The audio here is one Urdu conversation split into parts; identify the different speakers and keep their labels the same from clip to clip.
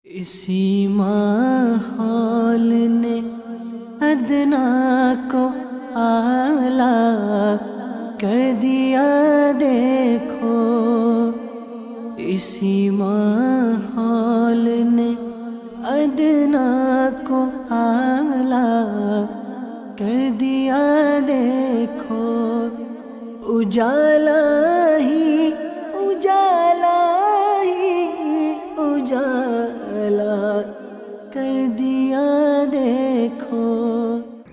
Speaker 1: اسی ماحول نے ادنا کو اعلیٰ کر دیا دیکھو، اسی ماحول نے ادنا کو اعلیٰ کر دیا دیکھو، اجالا ہی اجالا ہی اجالا کر دیا دیکھو۔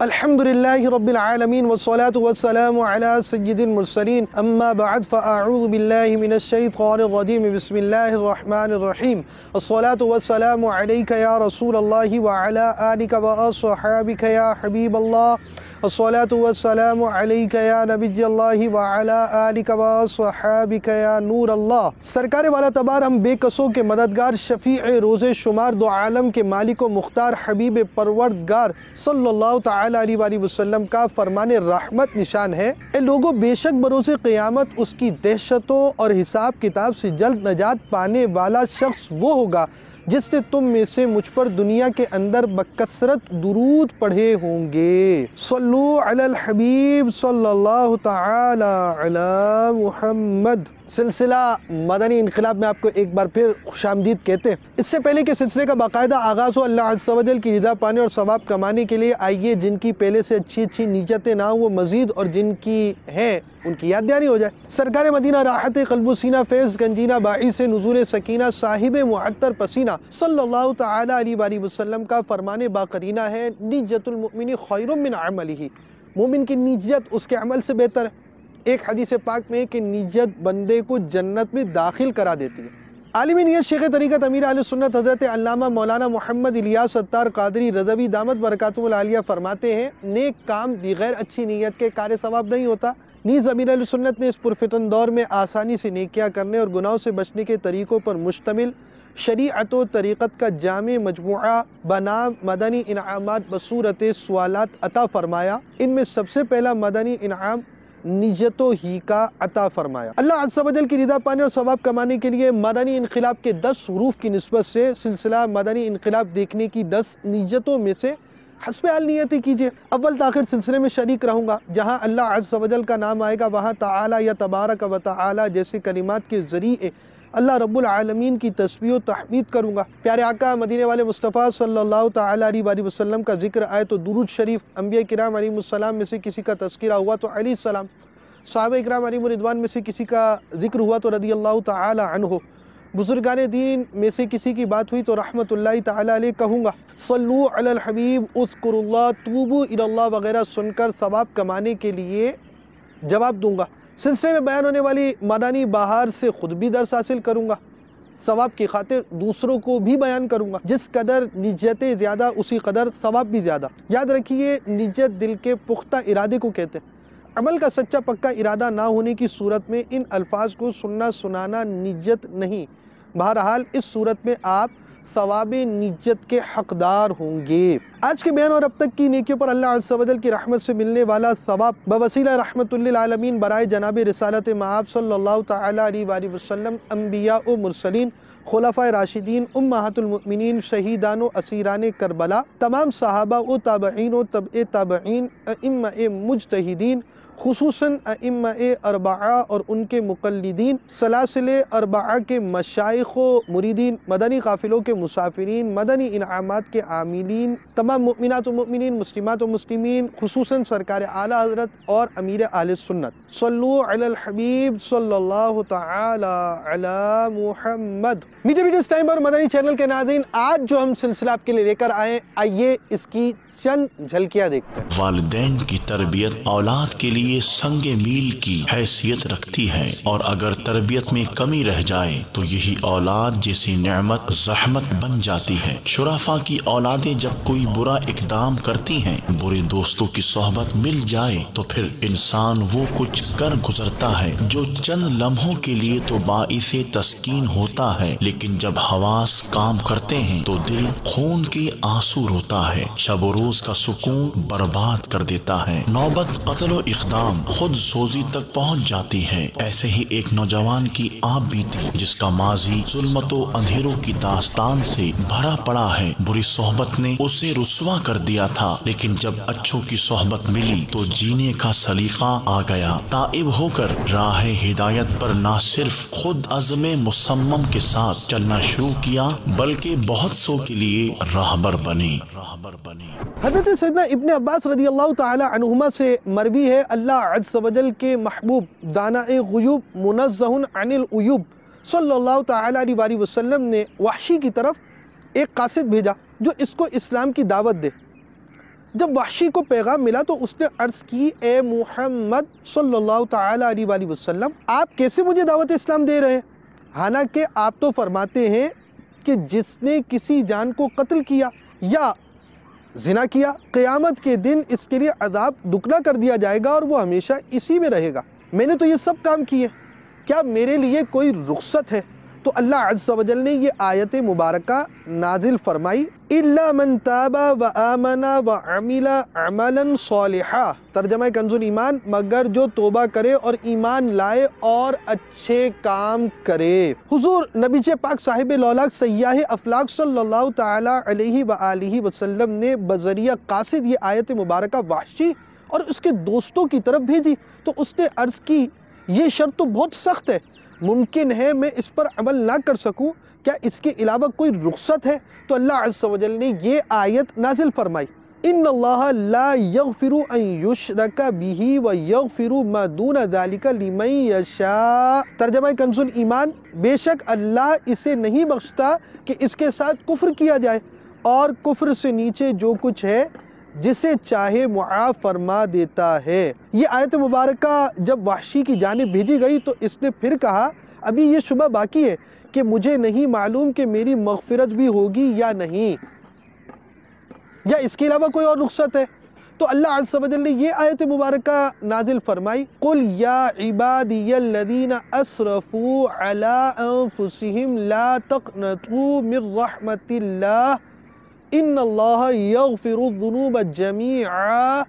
Speaker 2: الحمدللہ رب العالمین والصلاة والسلام علی سید المرسلین، اما بعد فاعوذ باللہ من الشیطان الرجیم، بسم اللہ الرحمن الرحیم، الصلاة والسلام علیک یا رسول اللہ وعلی آلک واصحابک یا حبیب اللہ، الصلاة والسلام علیک یا نبی اللہ وعلی آلک واصحابک یا نور اللہ۔ سرکار والا تبار ہم بے قصوں کے مددگار، شفیع روز شمار، دو عالم کے مالک و مختار، حبیب پروردگار صلی اللہ تعالی علیہ وآلہ وسلم کا فرمان رحمت نشان ہے، اے لوگوں بے شک بروز قیامت اس کی دہشتوں اور حساب کتاب سے جلد نجات پانے والا شخص وہ ہوگا جس نے تم میں سے مجھ پر دنیا کے اندر بکثرت درود پڑھے ہوں گے۔ صلو علی الحبیب صلی اللہ تعالی علی محمد۔ سلسلہ مدنی انقلاب میں آپ کو ایک بار پھر خوش آمدید کہتے ہیں۔ اس سے پہلے کہ سلسلے کا باقاعدہ آغاز ہو، اللہ عز و جل کی رضا پانے اور ثواب کمانے کے لیے آئیے جن کی پہلے سے اچھی نیتیں نہ ہوں وہ مزید، اور جن کی ہیں ان کی یاد دہانی ہو جائے۔ سرکار مدینہ راحت قلب و سینہ، فیض گنجینہ، باعث نزول سکینہ، صاحب معطر پسینہ صلی اللہ تعالی علیہ وآلہ وسلم کا فرمان باقرینہ ہے، نیت المؤمن خیر من عملہ، مومن کی نیت اس کے عمل سے بہتر ہے۔ ایک حدیث پاک میں ہے کہ نیت بندے کو جنت میں داخل کرا دیتی ہے۔ عالم نیت شیخ طریقت امیر اہل سنت حضرت علامہ مولانا محمد الیاس ستار قادری رضوی دامت برکاتہ العالیہ فرماتے ہیں، نیک کام بغیر اچھی نیت کے کار ثواب نہیں ہوتا۔ نیز امیر اہل سنت نے اس پرفتن دور میں آسانی سے نیکیاں کرنے اور گناہوں سے بچنے کے طریقوں پر مشتمل شریعت و طریقت کا جامع مجموعہ بنام مدنی انعامات بصورت سوالات عطا فرمایا۔ ان میں سب سے پہلا مدنی انعام نیتوں ہی کا عطا فرمایا۔ اللہ عز و جل کی رضا پانے اور ثواب کمانے کے لیے مدنی انقلاب کے 10 حروف کی نسبت سے سلسلہ مدنی انقلاب دیکھنے کی 10 نیتوں میں سے حسب حال نیتیں کیجئے۔ اول تاخیر سلسلے میں شریک رہوں گا، جہاں اللہ عز و جل کا نام آئے گا وہاں تعالی یا تبارک و تعالی جیسے کلمات کے ذریعے اللہ رب العالمین کی تسبیح و تحمید کروں گا۔ پیارے آقا مدینے والے مصطفیٰ صلی اللہ تعالی علیہ وآلہ وسلم کا ذکر آئے تو درود شریف، انبیاء کرام علیہ السلام میں سے کسی کا تذکرہ ہوا تو علیہ السلام، صحابہ اکرام علیہ الرضوان میں سے کسی کا ذکر ہوا تو رضی اللہ تعالی عنہ، بزرگان دین میں سے کسی کی بات ہوئی تو رحمت اللہ تعالی علیہ کہوں گا۔ صلو علی الحبیب، اذکر اللہ، توبو الی اللہ وغیرہ سن کر ثواب کمانے کے لیے جواب دوں گا۔ سلسلے میں بیان ہونے والی مدنی بہار سے خود بھی درس حاصل کروں گا، ثواب کی خاطر دوسروں کو بھی بیان کروں گا۔ جس قدر نیتیں زیادہ اسی قدر ثواب بھی زیادہ۔ یاد رکھیے نیت دل کے پختہ ارادے کو کہتے ہیں۔ عمل کا سچا پکا ارادہ نہ ہونے کی صورت میں ان الفاظ کو سننا سنانا نیت نہیں۔ بہرحال اس صورت میں آپ ثواب نیت کے حقدار ہوں گے۔ آج کے بیان اور اب تک کی نیکیوں پر اللہ عز و جل کی رحمت سے ملنے والا ثواب بوسیلہ رحمت للعالمین برائے جناب رسالت مآب صلی اللہ تعالی علیہ وآلہ وسلم، انبیاء و مرسلین، خلفائے راشدین، امہات المؤمنین، شہیدان و اسیران کربلا، تمام صحابہ و تابعین و تبع تابعین، ائمہ مجتہدین، خصوصاً ائمہ اربعہ اور ان کے مقلدین، سلاسل اربعہ کے مشائخ و مریدین، مدنی قافلوں کے مسافرین، مدنی انعامات کے عاملین، تمام مؤمنات و مؤمنین، مسلمات و مسلمین، خصوصاً سرکار اعلیٰ حضرت اور امیر اہل سنت۔ صلو علی الحبیب صلی اللہ تعالی علی محمد۔ میٹھے اس ٹائم پر مدنی چینل کے ناظرین، آج جو ہم سلسلہ آپ کے لیے لے کر آئے، آئیے اس کی چند جھلکیاں دیکھتے ہیں۔
Speaker 3: والدین کی تربیت اولاد کے لیے سنگ میل کی حیثیت رکھتی ہے، اور اگر تربیت میں کمی رہ جائے تو یہی اولاد جیسی نعمت زحمت بن جاتی ہے۔ شرافا کی اولادیں جب کوئی برا اقدام کرتی ہیں، برے دوستوں کی صحبت مل جائے تو پھر انسان وہ کچھ کر گزرتا ہے جو چند لمحوں کے لیے تو باعث تسکین ہوتا ہے، لیکن جب حواس کام کرتے ہیں تو دل خون کے آنسو روتا ہے، شب و روز کا سکون برباد کر دیتا ہے۔ نوبت قتل و اقدام خود سوزی تک پہنچ جاتی ہے۔ ایسے ہی ایک نوجوان کی آپ بیتی جس کا ماضی ظلمت و اندھیروں کی داستان سے بھرا پڑا ہے۔ بری صحبت نے اسے رسوا کر دیا تھا، لیکن جب اچھوں کی صحبت ملی تو جینے کا سلیقہ آ گیا۔ تائب ہو کر راہ ہدایت پر نہ صرف خود عزم مصمم کے ساتھ چلنا شروع کیا بلکہ بہت سو کے لیے راہبر بنے۔
Speaker 2: حضرت سیدنا ابن عباس رضی اللہ تعالی عنہما سے مروی ہے، اللہ عز و جل کے محبوب داناء غیوب منزہ عن العیوب صلی اللہ تعالی علیہ وسلم نے وحشی کی طرف ایک قاصد بھیجا جو اس کو اسلام کی دعوت دے۔ جب وحشی کو پیغام ملا تو اس نے عرض کی، اے محمد صلی اللہ تعالی علیہ وسلم، آپ کیسے مجھے دعوت اسلام دے رہے ہیں؟ حالانکہ آپ تو فرماتے ہیں کہ جس نے کسی جان کو قتل کیا یا زنا کیا، قیامت کے دن اس کے لیے عذاب دگنا کر دیا جائے گا اور وہ ہمیشہ اسی میں رہے گا۔ میں نے تو یہ سب کام کیے، کیا میرے لیے کوئی رخصت ہے؟ تو اللہ عز و جل نے یہ آیت مبارکہ نازل فرمائی، إِلَّا مَن تَابَ وَآمَنَ وَعَمِلَ عَمَلًا صَالِحًا، ترجمہ کنز الایمان، مگر جو توبہ کرے اور ایمان لائے اور اچھے کام کرے۔ حضور نبی پاک صاحب لولاک سیاح افلاک صلی اللہ تعالی علیہ وآلہ وسلم نے بذریعہ قاصد یہ آیت مبارکہ وحشی اور اس کے دوستوں کی طرف بھیجی تو اس نے عرض کی، یہ شرط تو بہت سخت ہے، ممکن ہے میں اس پر عمل نہ کر سکوں، کیا اس کے علاوہ کوئی رخصت ہے؟ تو اللہ عز و جل نے یہ آیت نازل فرمائی، ان اللہ لا یغفر ان یشرک بہ ویغفر ما دون ذلک لمن یشاء، ترجمہ کنز الایمان، بے شک اللہ اسے نہیں بخشتا کہ اس کے ساتھ کفر کیا جائے اور کفر سے نیچے جو کچھ ہے جسے چاہے معاف فرما دیتا ہے۔ یہ آیت مبارکہ جب وحشی کی جانب بھیجی گئی تو اس نے پھر کہا، ابھی یہ شبہ باقی ہے کہ مجھے نہیں معلوم کہ میری مغفرت بھی ہوگی یا نہیں، یا اس کے علاوہ کوئی اور رخصت ہے؟ تو اللہ عز و جل نے یہ آیت مبارکہ نازل فرمائی، قُلْ يَا عِبَادِيَ الَّذِينَ أَسْرَفُوا عَلَىٰ أَنفُسِهِمْ لَا تَقْنَطُوا مِن رَحْمَةِ اللَّهِ ان اللہ یغفر الذنوب جمیعا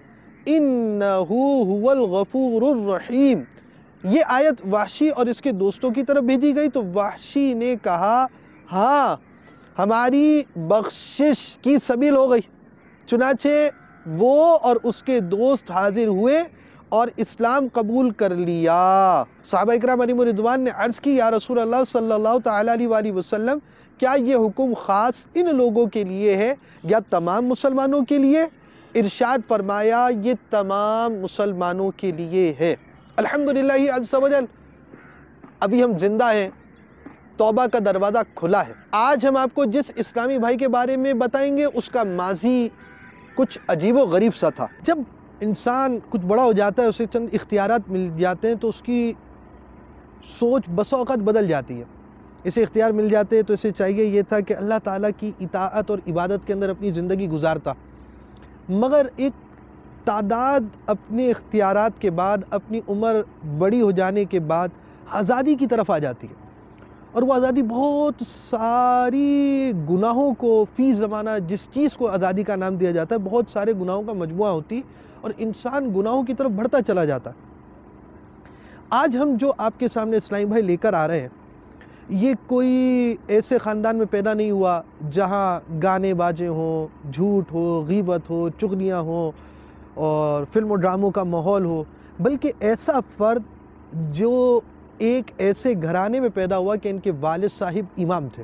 Speaker 2: انہ هو الغفور الرحیم۔ یہ آیت وحشی اور اس کے دوستوں کی طرف بھیجی گئی تو وحشی نے کہا، ہاں ہماری بخشش کی سبیل ہو گئی۔ چنانچہ وہ اور اس کے دوست حاضر ہوئے اور اسلام قبول کر لیا۔ صحابہ اکرام علیہم رضوان نے عرض کی، یا رسول اللہ صلی اللہ تعالی علیہ وسلم، کیا یہ حکم خاص ان لوگوں کے لیے ہے یا تمام مسلمانوں کے لیے؟ ارشاد فرمایا، یہ تمام مسلمانوں کے لیے ہے۔ الحمدللہ عز و جل، ابھی ہم زندہ ہیں، توبہ کا دروازہ کھلا ہے۔ آج ہم آپ کو جس اسلامی بھائی کے بارے میں بتائیں گے اس کا ماضی کچھ عجیب و غریب سا تھا۔ جب انسان کچھ بڑا ہو جاتا ہے، اسے چند اختیارات مل جاتے ہیں تو اس کی سوچ بسا اوقات بدل جاتی ہے۔ اسے اختیار مل جاتے تو اسے چاہیے یہ تھا کہ اللہ تعالیٰ کی اطاعت اور عبادت کے اندر اپنی زندگی گزارتا، مگر ایک تعداد اپنے اختیارات کے بعد، اپنی عمر بڑی ہو جانے کے بعد آزادی کی طرف آ جاتی ہے، اور وہ آزادی بہت ساری گناہوں کو فی زمانہ، جس چیز کو آزادی کا نام دیا جاتا ہے، بہت سارے گناہوں کا مجموعہ ہوتی اور انسان گناہوں کی طرف بڑھتا چلا جاتا ہے۔ آج ہم جو آپ کے سامنے اسلامی بھائی لے کر آ رہے ہیں، یہ کوئی ایسے خاندان میں پیدا نہیں ہوا جہاں گانے باجے ہوں، جھوٹ ہو، غیبت ہو، چغلیاں ہوں اور فلم و ڈراموں کا ماحول ہو، بلکہ ایسا فرد جو ایک ایسے گھرانے میں پیدا ہوا کہ ان کے والد صاحب امام تھے۔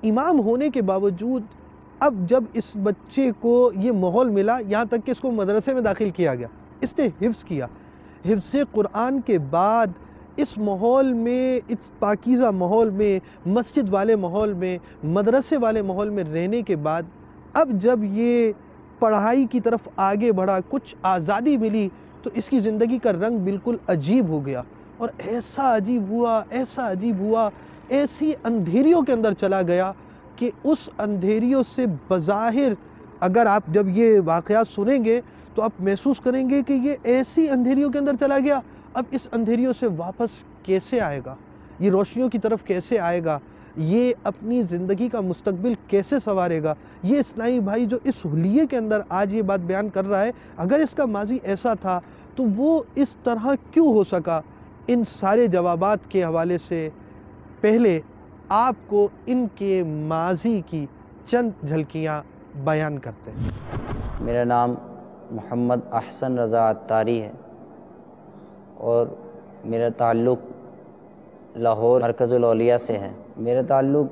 Speaker 2: امام ہونے کے باوجود اب جب اس بچے کو یہ ماحول ملا، یہاں تک کہ اس کو مدرسے میں داخل کیا گیا، اس نے حفظ کیا، حفظ قرآن کے بعد اس ماحول میں، اس پاکیزہ ماحول میں، مسجد والے ماحول میں، مدرسے والے ماحول میں رہنے کے بعد اب جب یہ پڑھائی کی طرف آگے بڑھا، کچھ آزادی ملی، تو اس کی زندگی کا رنگ بالکل عجیب ہو گیا، اور ایسا عجیب ہوا، ایسا عجیب ہوا، ایسی اندھیریوں کے اندر چلا گیا کہ اس اندھیریوں سے بظاہر، اگر آپ جب یہ واقعات سنیں گے تو آپ محسوس کریں گے کہ یہ ایسی اندھیریوں کے اندر چلا گیا، اب اس اندھیریوں سے واپس کیسے آئے گا، یہ روشنیوں کی طرف کیسے آئے گا؟ یہ اپنی زندگی کا مستقبل کیسے سنوارے گا؟ یہ اسلامی بھائی جو اس حلیے کے اندر آج یہ بات بیان کر رہا ہے، اگر اس کا ماضی ایسا تھا تو وہ اس طرح کیوں ہو سکا؟ ان سارے جوابات کے حوالے سے پہلے آپ کو ان کے ماضی کی چند جھلکیاں بیان کرتے ہیں۔
Speaker 4: میرا نام محمد احسن رضا عطاری ہے اور میرا تعلق لاہور مرکز الاولیاء سے ہے۔ میرا تعلق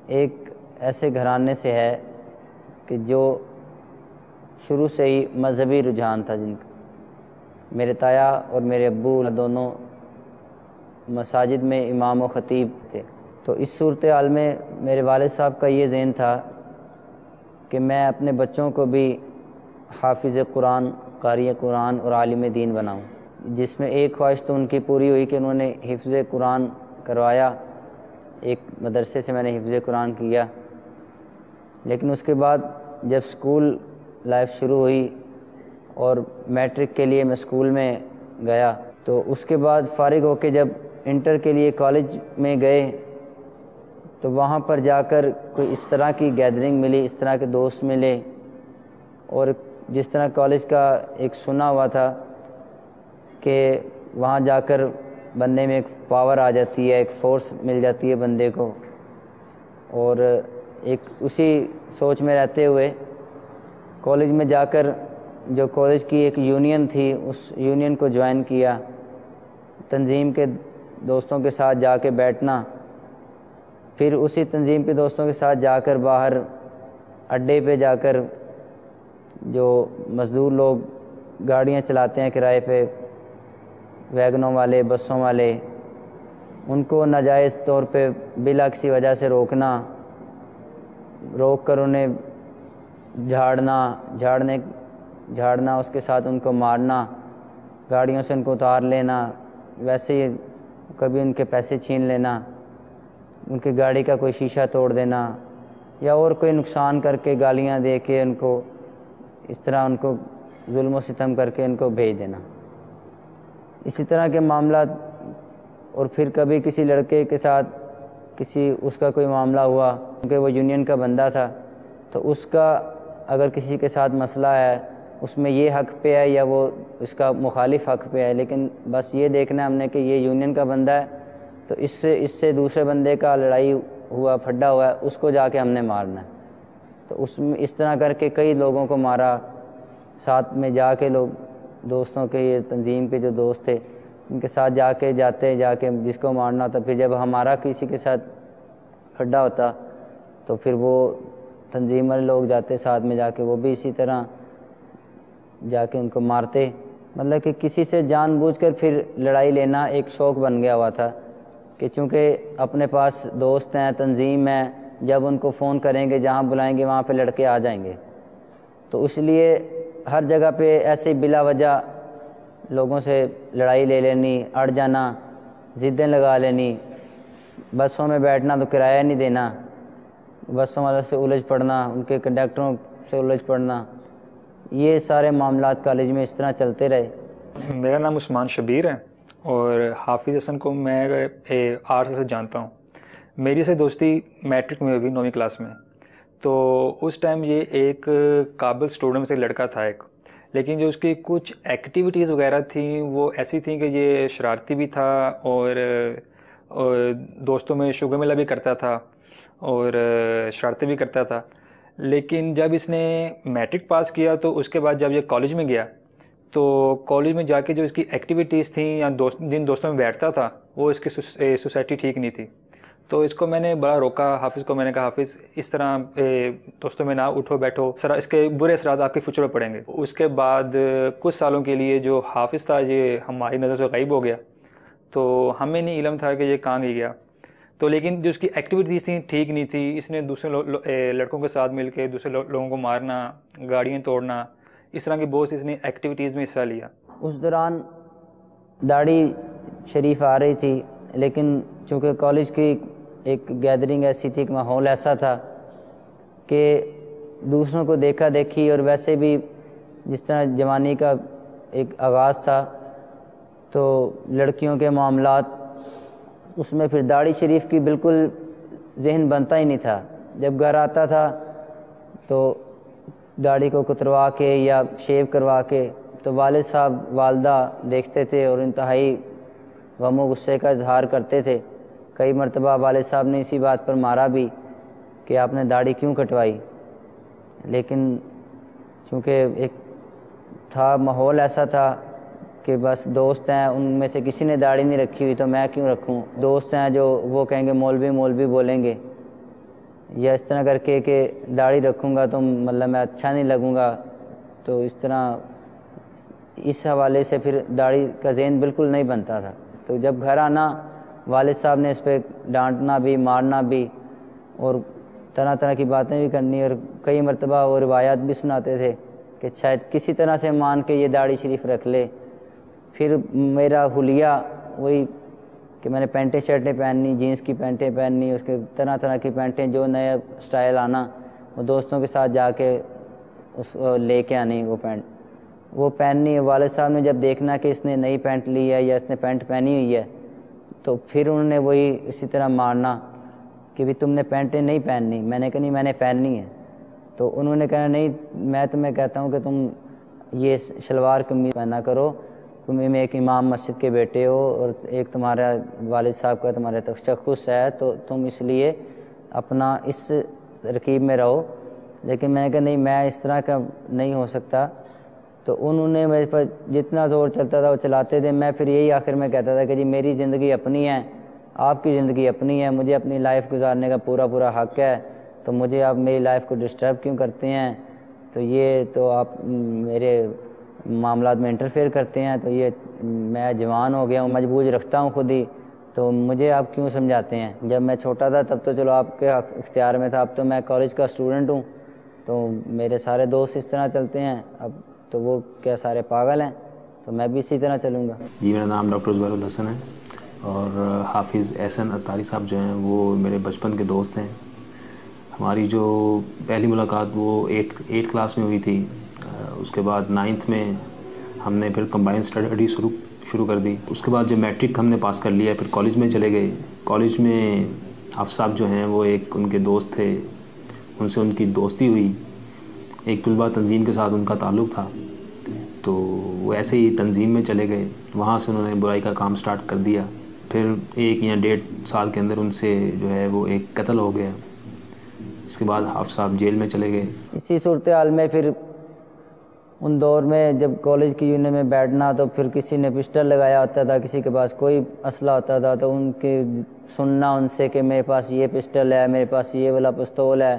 Speaker 4: ایک ایسے گھرانے سے ہے کہ جو شروع سے ہی مذہبی رجحان تھا جن کا۔ میرے تایا اور میرے ابو دونوں مساجد میں امام و خطیب تھے، تو اس صورتحال میں میرے والد صاحب کا یہ ذہن تھا کہ میں اپنے بچوں کو بھی حافظ قرآن، قاری قرآن اور عالم دین بناؤں، جس میں ایک خواہش تو ان کی پوری ہوئی کہ انہوں نے حفظ قرآن کروایا، ایک مدرسے سے میں نے حفظ قرآن کیا۔ لیکن اس کے بعد جب اسکول لائف شروع ہوئی اور میٹرک کے لیے میں اسکول میں گیا، تو اس کے بعد فارغ ہو کے جب انٹر کے لیے کالج میں گئے تو وہاں پر جا کر کوئی اس طرح کی گیدرنگ ملی، اس طرح کے دوست ملے، اور جس طرح کالج کا ایک سنا ہوا تھا کہ وہاں جا کر بندے میں ایک پاور آ جاتی ہے، ایک فورس مل جاتی ہے بندے کو، اور ایک اسی سوچ میں رہتے ہوئے کالج میں جا کر جو کالج کی ایک یونین تھی اس یونین کو جوائن کیا، تنظیم کے دوستوں کے ساتھ جا کے بیٹھنا، پھر اسی تنظیم کے دوستوں کے ساتھ جا کر باہر اڈے پہ جا کر جو مزدور لوگ گاڑیاں چلاتے ہیں کرائے پہ، ویگنوں والے، بسوں والے، ان کو ناجائز طور پہ بلا کسی وجہ سے روک کر انہیں جھاڑنا، اس کے ساتھ ان کو مارنا، گاڑیوں سے ان کو اتار لینا، ویسے ہی کبھی ان کے پیسے چھین لینا، ان کی گاڑی کا کوئی شیشہ توڑ دینا، یا اور کوئی نقصان کر کے گالیاں دے کے ان کو اس طرح ان کو ظلم و ستم کر کے ان کو بھیج دینا، اسی طرح کے معاملات۔ اور پھر کبھی کسی لڑکے کے ساتھ اس کا کوئی معاملہ ہوا، کیونکہ وہ یونین کا بندہ تھا، تو اس کا اگر کسی کے ساتھ مسئلہ ہے اس میں یہ حق پہ ہے یا وہ اس کا مخالف حق پہ ہے، لیکن بس یہ دیکھنا ہے ہم نے کہ یہ یونین کا بندہ ہے، تو اس سے دوسرے بندے کا لڑائی ہوا، پھڈا ہوا ہے، اس کو جا کے ہم نے مارنا ہے۔ تو اس طرح کر کے کئی لوگوں کو مارا، ساتھ میں جا کے لوگ دوستوں کے، یہ تنظیم کے جو دوست تھے ان کے ساتھ جا کے جس کو مارنا ہوتا، پھر جب ہمارا کسی کے ساتھ پھڈا ہوتا تو پھر وہ تنظیم والے لوگ جاتے ساتھ میں جا کے، وہ بھی اسی طرح جا کے ان کو مارتے۔ مطلب کہ کسی سے جان بوجھ کر پھر لڑائی لینا ایک شوق بن گیا ہوا تھا کہ چونکہ اپنے پاس دوست ہیں، تنظیم ہے، جب ان کو فون کریں گے، جہاں بلائیں گے وہاں پہ لڑکے آ جائیں گے، تو اس لیے ہر جگہ پہ ایسے بلا وجہ لوگوں سے لڑائی لے لینی، اڑ جانا، ضدیں لگا لینی، بسوں میں بیٹھنا تو کرایہ نہیں دینا، بسوں والوں سے الجھ پڑنا، ان کے کنڈکٹروں سے الجھ پڑنا، یہ سارے معاملات کالج میں اس طرح چلتے رہے۔
Speaker 5: میرا نام عثمان شبیر ہے اور حافظ حسن کو میں 8 سے جانتا ہوں۔ میری سے دوستی میٹرک میں ہوئی 9ویں کلاس میں، تو اس ٹائم یہ ایک قابل اسٹوڈنٹ میں سے لڑکا تھا ایک، لیکن جو اس کی کچھ ایکٹیویٹیز وغیرہ تھیں وہ ایسی تھیں کہ یہ شرارتی بھی تھا اور دوستوں میں شگو ملا بھی کرتا تھا اور شرارتیں بھی کرتا تھا۔ لیکن جب اس نے میٹرک پاس کیا تو اس کے بعد جب یہ کالج میں گیا تو کالج میں جا کے جو اس کی ایکٹیویٹیز تھیں یا جن دوستوں میں بیٹھتا تھا وہ اس کی سوسائٹی ٹھیک نہیں تھی، تو اس کو میں نے بڑا روکا، حافظ کو میں نے کہا حافظ اس طرح دوستوں میں نہ اٹھو بیٹھو، اس کے برے اثرات آپ کے فیوچر پہ پڑیں گے۔ اس کے بعد کچھ سالوں کے لیے جو حافظ تھا یہ ہماری نظر سے غائب ہو گیا، تو ہمیں نہیں علم تھا کہ یہ کہاں گیا، تو لیکن جو اس کی ایکٹیویٹیز تھیں ٹھیک نہیں تھی۔ اس نے دوسرے لڑکوں کے ساتھ مل کے دوسرے لوگوں کو مارنا، گاڑیاں توڑنا، اس طرح کی بہت سی اس نے ایکٹیویٹیز میں حصہ لیا۔
Speaker 4: اس دوران داڑھی شریف آ رہی تھی، لیکن چونکہ کالج کی ایک گیدرنگ ایسی تھی، ایک ماحول ایسا تھا کہ دوسروں کو دیکھا دیکھی، اور ویسے بھی جس طرح جوانی کا ایک آغاز تھا تو لڑکیوں کے معاملات، اس میں پھر داڑھی شریف کی بالکل ذہن بنتا ہی نہیں تھا۔ جب گھر آتا تھا تو داڑھی کو کتروا کے یا شیو کروا کے تو والد صاحب والدہ دیکھتے تھے اور انتہائی غم و غصے کا اظہار کرتے تھے۔ کئی مرتبہ والد صاحب نے اسی بات پر مارا بھی کہ آپ نے داڑھی کیوں کٹوائی، لیکن چونکہ ایک تھا ماحول ایسا تھا کہ بس دوست ہیں، ان میں سے کسی نے داڑھی نہیں رکھی ہوئی تو میں کیوں رکھوں، دوست ہیں جو وہ کہیں گے مولوی مولوی بولیں گے، یا اس طرح کر کے کہ داڑھی رکھوں گا تو مطلب میں اچھا نہیں لگوں گا، تو اس طرح اس حوالے سے پھر داڑھی کا ذہن بالکل نہیں بنتا تھا۔ تو جب گھر آنا والد صاحب نے اس پہ ڈانٹنا بھی مارنا بھی اور طرح طرح کی باتیں بھی کرنی، اور کئی مرتبہ وہ روایات بھی سناتے تھے کہ شاید کسی طرح سے مان کے یہ داڑھی شریف رکھ لے۔ پھر میرا حلیہ وہی کہ میں نے پینٹیں شرٹیں پہننی، جینس کی پینٹیں پہننی، اس کے طرح طرح کی پینٹیں جو نیا سٹائل آنا وہ دوستوں کے ساتھ جا کے اس لے کے آنی وہ پینٹ وہ پہننی۔ والد صاحب نے جب دیکھنا کہ اس نے نئی پینٹ لی ہے یا اس نے پینٹ پہنی ہوئی ہے تو پھر انہوں نے وہی اسی طرح مارنا کہ بھی تم نے پینٹیں نہیں پہننی۔ میں نے کہا نہیں میں نے پہننی ہے، تو انہوں نے کہا نہیں میں تمہیں کہتا ہوں کہ تم یہ شلوار قمیض پہنا کرو، تم ایک امام مسجد کے بیٹے ہو اور ایک تمہارا والد صاحب کا تمہارا تشخص ہے تو تم اس لیے اپنا اس ترکیب میں رہو۔ لیکن میں نے کہا نہیں میں اس طرح کا نہیں ہو سکتا، تو انہوں نے میرے پر جتنا زور چلتا تھا وہ چلاتے تھے۔ میں پھر یہی آخر میں کہتا تھا کہ جی میری زندگی اپنی ہے، آپ کی زندگی اپنی ہے، مجھے اپنی لائف گزارنے کا پورا حق ہے، تو مجھے آپ میری لائف کو ڈسٹرب کیوں کرتے ہیں؟ تو یہ تو آپ میرے معاملات میں انٹرفیئر کرتے ہیں، تو یہ میں جوان ہو گیا ہوں، مجبور رکھتا ہوں خود ہی، تو مجھے آپ کیوں سمجھاتے ہیں؟ جب میں چھوٹا تھا تب تو چلو آپ کے اختیار میں تھا، اب تو میں کالج کا اسٹوڈنٹ ہوں تو میرے سارے دوست اس طرح چلتے ہیں، اب تو وہ کیا سارے پاگل ہیں؟ تو میں بھی اسی طرح چلوں گا۔
Speaker 6: جی میرا نام ڈاکٹر زبیر الحسن ہے، اور حافظ احسن عطاری صاحب جو ہیں وہ میرے بچپن کے دوست ہیں۔ ہماری جو پہلی ملاقات وہ 8 کلاس میں ہوئی تھی، اس کے بعد 9th میں ہم نے پھر کمبائن اسٹڈی شروع کر دی۔ اس کے بعد جب میٹرک ہم نے پاس کر لیا پھر کالج میں چلے گئے۔ کالج میں حافظ صاحب جو ہیں وہ ایک ان کے دوست تھے، ان سے ان کی دوستی ہوئی، ایک طلباء تنظیم کے ساتھ ان کا تعلق تھا، تو وہ ایسے ہی تنظیم میں چلے گئے، وہاں سے انہوں نے برائی کا کام سٹارٹ کر دیا۔ پھر 1 یا 1.5 سال کے اندر ان سے جو ہے وہ ایک قتل ہو گیا۔ اس کے بعد حافظ صاحب جیل میں چلے گئے۔
Speaker 4: اسی صورتحال میں پھر ان دور میں جب کالج کی یونین میں بیٹھنا تو پھر کسی نے پسٹل لگایا ہوتا تھا، کسی کے پاس کوئی اسلحہ ہوتا تھا، تو ان کے سننا ان سے کہ میرے پاس یہ پسٹل ہے، میرے پاس یہ والا پستول ہے،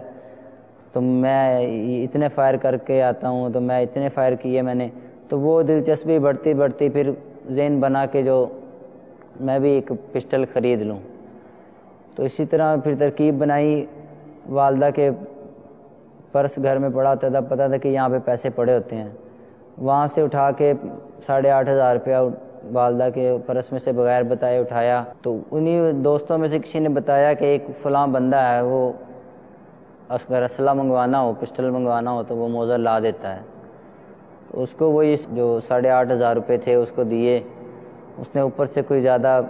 Speaker 4: تو میں اتنے فائر کر کے آتا ہوں، تو میں اتنے فائر کیے میں نے، تو وہ دلچسپی بڑھتی پھر ذہن بنا کے جو میں بھی ایک پسٹل خرید لوں۔ تو اسی طرح پھر ترکیب بنائی، والدہ کے پرس گھر میں پڑا ہوتا تھا، پتہ تھا کہ یہاں پہ پیسے پڑے ہوتے ہیں، وہاں سے اٹھا کے 8,500 روپیہ والدہ کے پرس میں سے بغیر بتائے اٹھایا۔ تو انہی دوستوں میں سے کسی نے بتایا کہ ایک فلاں بندہ ہے، وہ اگر اسلحہ منگوانا ہو، پسٹل منگوانا ہو تو وہ موزر لا دیتا ہے۔ تو اس کو وہی جو 8,500 روپے تھے اس کو دیے، اس نے اوپر سے کوئی زیادہ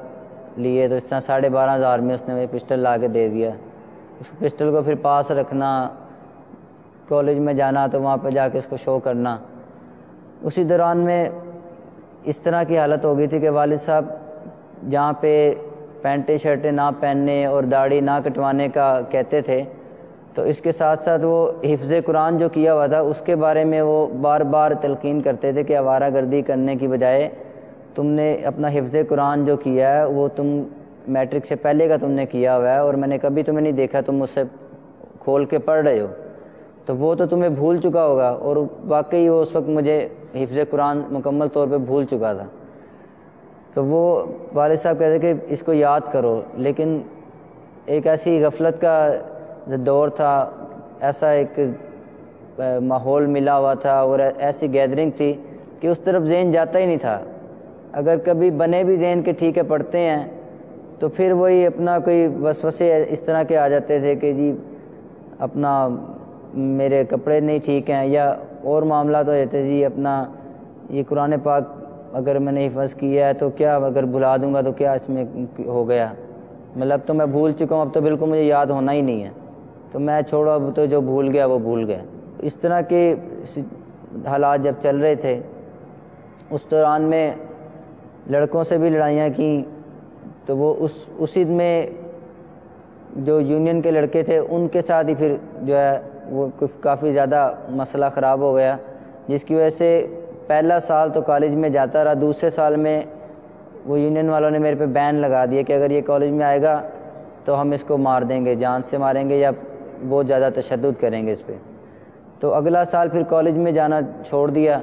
Speaker 4: لیے، تو اس طرح 12,500 میں اس نے وہ پسٹل لا کے دے دیا۔ اس پسٹل کو پھر پاس رکھنا، کالج میں جانا تو وہاں پہ جا کے اس کو شو کرنا۔ اسی دوران میں اس طرح کی حالت ہو گئی تھی کہ والد صاحب جہاں پہ پینٹیں شرٹیں نہ پہننے اور داڑھی نہ کٹوانے کا کہتے تھے، تو اس کے ساتھ ساتھ وہ حفظ قرآن جو کیا ہوا تھا اس کے بارے میں وہ بار بار تلقین کرتے تھے کہ آوارہ گردی کرنے کی بجائے تم نے اپنا حفظ قرآن جو کیا ہے وہ تم میٹرک سے پہلے کا تم نے کیا ہوا ہے، اور میں نے کبھی تمہیں نہیں دیکھا تم مجھ سے کھول کے پڑھ رہے ہو، تو وہ تو تمہیں بھول چکا ہوگا۔ اور واقعی وہ اس وقت مجھے حفظ قرآن مکمل طور پہ بھول چکا تھا۔ تو وہ والد صاحب کہتے کہ اس کو یاد کرو، لیکن ایک ایسی غفلت کا دور تھا، ایسا ایک ماحول ملا ہوا تھا اور ایسی گیدرنگ تھی کہ اس طرف ذہن جاتا ہی نہیں تھا۔ اگر کبھی بنے بھی ذہن کے ٹھیک ہے پڑھتے ہیں تو پھر وہی اپنا کوئی وسوسے اس طرح کے آ جاتے تھے کہ جی اپنا میرے کپڑے نہیں ٹھیک ہیں، یا اور معاملات ہو جاتے جی اپنا یہ قرآن پاک اگر میں نے حفظ کیا ہے تو کیا اگر بھلا دوں گا تو کیا اس میں ہو گیا، مطلب تو میں بھول چکا ہوں، اب تو بالکل مجھے یاد ہونا ہی نہیں ہے، تو میں چھوڑو، اب تو جو بھول گیا وہ بھول گیا۔ اس طرح کے حالات جب چل رہے تھے، اس دوران میں لڑکوں سے بھی لڑائیاں کیں، تو وہ اسی میں جو یونین کے لڑکے تھے ان کے ساتھ ہی پھر جو ہے وہ کافی زیادہ مسئلہ خراب ہو گیا، جس کی وجہ سے پہلا سال تو کالج میں جاتا رہا، دوسرے سال میں وہ یونین والوں نے میرے پہ بین لگا دیا کہ اگر یہ کالج میں آئے گا تو ہم اس کو مار دیں گے، جان سے ماریں گے یا بہت زیادہ تشدد کریں گے اس پہ۔ تو اگلا سال پھر کالج میں جانا چھوڑ دیا۔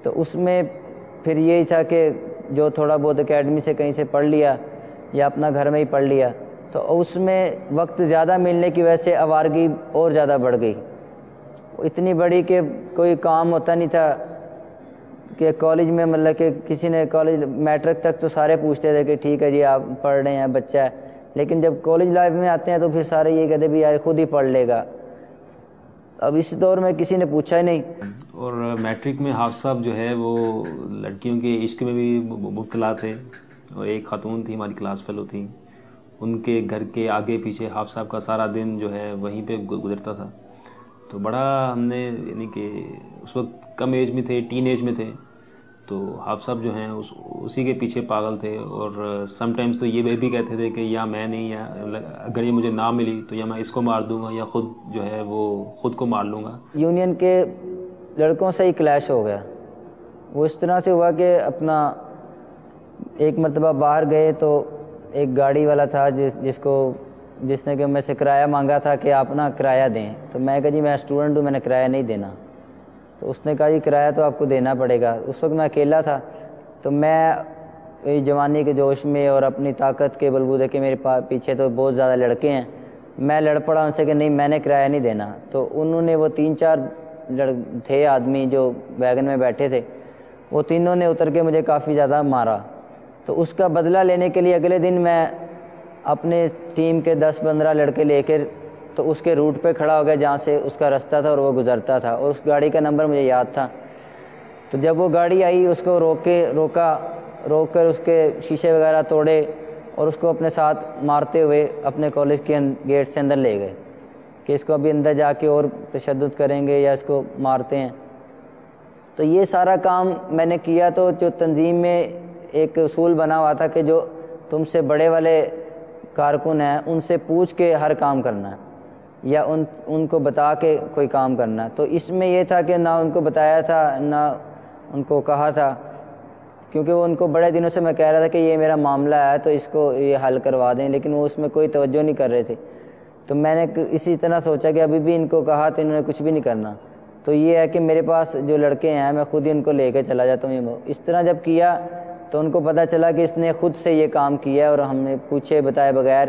Speaker 4: تو اس میں پھر یہی تھا کہ جو تھوڑا بہت اکیڈمی سے کہیں سے پڑھ لیا یا اپنا گھر میں ہی پڑھ لیا، تو اس میں وقت زیادہ ملنے کی وجہ سے آوارگی اور زیادہ بڑھ گئی، اتنی بڑی کہ کوئی کام ہوتا نہیں تھا کہ کالج میں مطلب کہ کسی نے کالج میٹرک تک تو سارے پوچھتے تھے کہ ٹھیک ہے جی آپ پڑھ رہے ہیں، بچہ ہے، لیکن جب کالج لائف میں آتے ہیں تو پھر سارے یہ کہتے بھی یار خود ہی پڑھ لے گا۔ اب اس دور میں کسی نے پوچھا ہی نہیں۔
Speaker 6: اور میٹرک میں حافظ صاحب جو ہے وہ لڑکیوں کے عشق میں بھی مبتلا تھے، اور ایک خاتون تھی ہماری کلاس فیلو تھی، ان کے گھر کے آگے پیچھے حافظ صاحب کا سارا دن جو ہے وہیں پہ گزرتا تھا۔ تو بڑا ہم نے یعنی کہ اس وقت کم ایج میں تھے، ٹین ایج میں تھے، تو حافظ صاحب جو ہیں اسی کے پیچھے پاگل تھے، اور سم ٹائمز تو یہ بھی کہتے تھے کہ یا میں نہیں، یا اگر یہ مجھے نہ ملی تو یا میں اس کو مار دوں گا یا خود جو ہے وہ خود کو مار لوں گا۔
Speaker 4: یونین کے لڑکوں سے ہی کلیش ہو گیا، وہ اس طرح سے ہوا کہ اپنا ایک مرتبہ باہر گئے تو ایک گاڑی والا تھا جس نے کہ میں سے کرایہ مانگا تھا کہ آپ نا کرایہ دیں، تو میں کہا جی میں اسٹوڈنٹ ہوں، میں نے کرایہ نہیں دینا۔ تو اس نے کہا جی کرایہ تو آپ کو دینا پڑے گا۔ اس وقت میں اکیلا تھا، تو میں جوانی کے جوش میں اور اپنی طاقت کے بلبوتے کے میرے پیچھے تو بہت زیادہ لڑکے ہیں، میں لڑ پڑا ان سے کہ نہیں میں نے کرایہ نہیں دینا۔ تو انہوں نے وہ 3-4 تھے آدمی جو ویگن میں بیٹھے تھے، وہ تینوں نے اتر کے مجھے کافی زیادہ مارا۔ تو اس کا بدلہ لینے کے لیے اگلے دن میں اپنے ٹیم کے 10-15 لڑکے لے کر تو اس کے روٹ پہ کھڑا ہو گیا جہاں سے اس کا رستہ تھا اور وہ گزرتا تھا، اور اس گاڑی کا نمبر مجھے یاد تھا۔ تو جب وہ گاڑی آئی اس کو روک کر اس کے شیشے وغیرہ توڑے اور اس کو اپنے ساتھ مارتے ہوئے اپنے کالج کے گیٹ سے اندر لے گئے کہ اس کو ابھی اندر جا کے اور تشدد کریں گے یا اس کو مارتے ہیں۔ تو یہ سارا کام میں نے کیا، تو جو تنظیم میں ایک اصول بنا ہوا تھا کہ جو تم سے بڑے والے کارکن ہیں ان سے پوچھ کے ہر کام کرنا ہے یا ان کو بتا کے کوئی کام کرنا ہے۔ تو اس میں یہ تھا کہ نہ ان کو بتایا تھا نہ ان کو کہا تھا، کیونکہ وہ ان کو بڑے دنوں سے میں کہہ رہا تھا کہ یہ میرا معاملہ ہے تو اس کو یہ حل کروا دیں، لیکن وہ اس میں کوئی توجہ نہیں کر رہے تھے۔ تو میں نے اسی طرح سوچا کہ ابھی بھی ان کو کہا تو انہوں نے کچھ بھی نہیں کرنا، تو یہ ہے کہ میرے پاس جو لڑکے ہیں میں خود ہی ان کو لے کے چلا جاتا ہوں۔ اس طرح جب کیا تو ان کو پتہ چلا کہ اس نے خود سے یہ کام کیا ہے اور ہم نے پوچھے بتائے بغیر،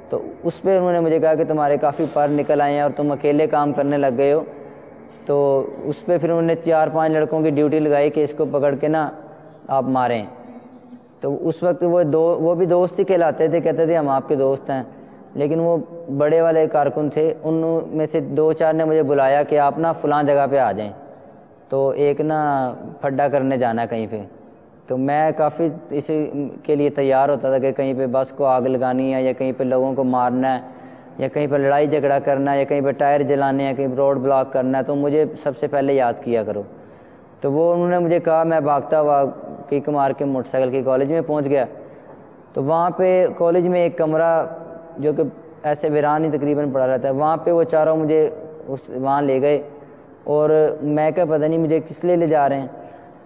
Speaker 4: تو اس پہ انہوں نے مجھے کہا کہ تمہارے کافی پر نکل آئے ہیں اور تم اکیلے کام کرنے لگ گئے ہو۔ تو اس پہ پھر انہوں نے 4-5 لڑکوں کی ڈیوٹی لگائی کہ اس کو پکڑ کے نا آپ ماریں۔ تو اس وقت وہ بھی دوست ہی کہلاتے تھے، کہتے تھے ہم آپ کے دوست ہیں، لیکن وہ بڑے والے کارکن تھے، ان میں سے 2-4 نے مجھے بلایا کہ آپ نا فلاں جگہ پہ آ جائیں، تو ایک نا پھڈا کرنے جانا ہے کہیں پہ۔ تو میں کافی اس کے لیے تیار ہوتا تھا کہ کہیں پہ بس کو آگ لگانی ہے یا کہیں پہ لوگوں کو مارنا ہے یا کہیں پہ لڑائی جھگڑا کرنا ہے یا کہیں پہ ٹائر جلانے ہیں، کہیں روڈ بلاک کرنا ہے، تو مجھے سب سے پہلے یاد کیا کرو۔ تو وہ انہوں نے مجھے کہا، میں بھاگتا ہوا کک مار کے موٹر سائیکل کی کالج میں پہنچ گیا۔ تو وہاں پہ کالج میں ایک کمرہ جو کہ ایسے ویران ہی تقریباً پڑا رہتا ہے، وہاں پہ وہ چاروں مجھے وہاں لے گئے، اور میں کہا پتہ نہیں مجھے کس لیے لے جا رہے ہیں۔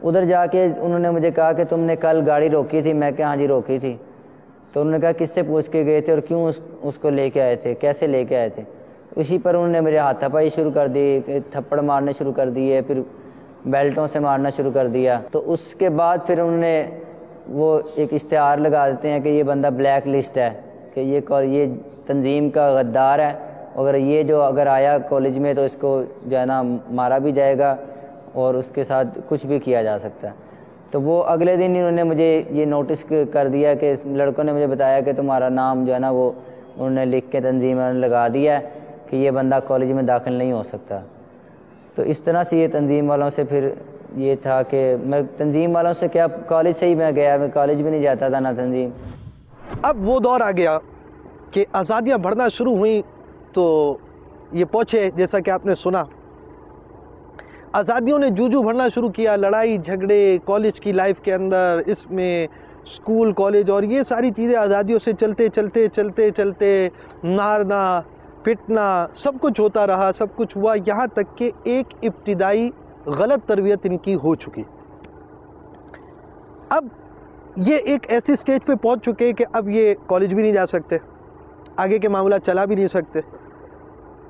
Speaker 4: ادھر جا کے انہوں نے مجھے کہا کہ تم نے کل گاڑی روکی تھی، میں کہا ہاں جی روکی تھی۔ تو انہوں نے کہا کس سے پوچھ کے گئے تھے اور کیوں اس کو لے کے آئے تھے، کیسے لے کے آئے تھے؟ اسی پر انہوں نے میرے ہاتھ تھپائی شروع کر دی، تھپڑ مارنے شروع کر دیے، پھر بیلٹوں سے مارنا شروع کر دیا۔ تو اس کے بعد پھر انہوں نے وہ ایک اشتہار لگا دیتے ہیں کہ یہ بندہ بلیک لسٹ ہے، کہ یہ تنظیم کا غدار ہے، اگر آیا کالج میں تو اس کو جو ہے نا مارا بھی جائے گا اور اس کے ساتھ کچھ بھی کیا جا سکتا ہے۔ تو وہ اگلے دن انہوں نے مجھے یہ نوٹس کر دیا کہ لڑکوں نے مجھے بتایا کہ تمہارا نام جو ہے نا وہ انہوں نے لکھ کے تنظیم میں لگا دیا ہے کہ یہ بندہ کالج میں داخل نہیں ہو سکتا۔ تو اس طرح سے یہ تنظیم والوں سے پھر یہ تھا کہ میں تنظیم والوں سے کیا، کالج سے ہی میں گیا، میں کالج بھی نہیں جاتا تھا نہ تنظیم۔
Speaker 2: اب وہ دور آ گیا کہ آزادیاں بڑھنا شروع ہوئیں تو یہ پہنچے جیسا کہ آپ نے سنا، آزادیوں نے جو بڑھنا شروع کیا، لڑائی جھگڑے کالج کی لائف کے اندر، اس میں اسکول کالج اور یہ ساری چیزیں آزادیوں سے چلتے مارنا پٹنا سب کچھ ہوتا رہا، سب کچھ ہوا، یہاں تک کہ ایک ابتدائی غلط تربیت ان کی ہو چکی۔ اب یہ ایک ایسی سٹیج پہ پہنچ چکے کہ اب یہ کالج بھی نہیں جا سکتے، آگے کے معاملات چلا بھی نہیں سکتے۔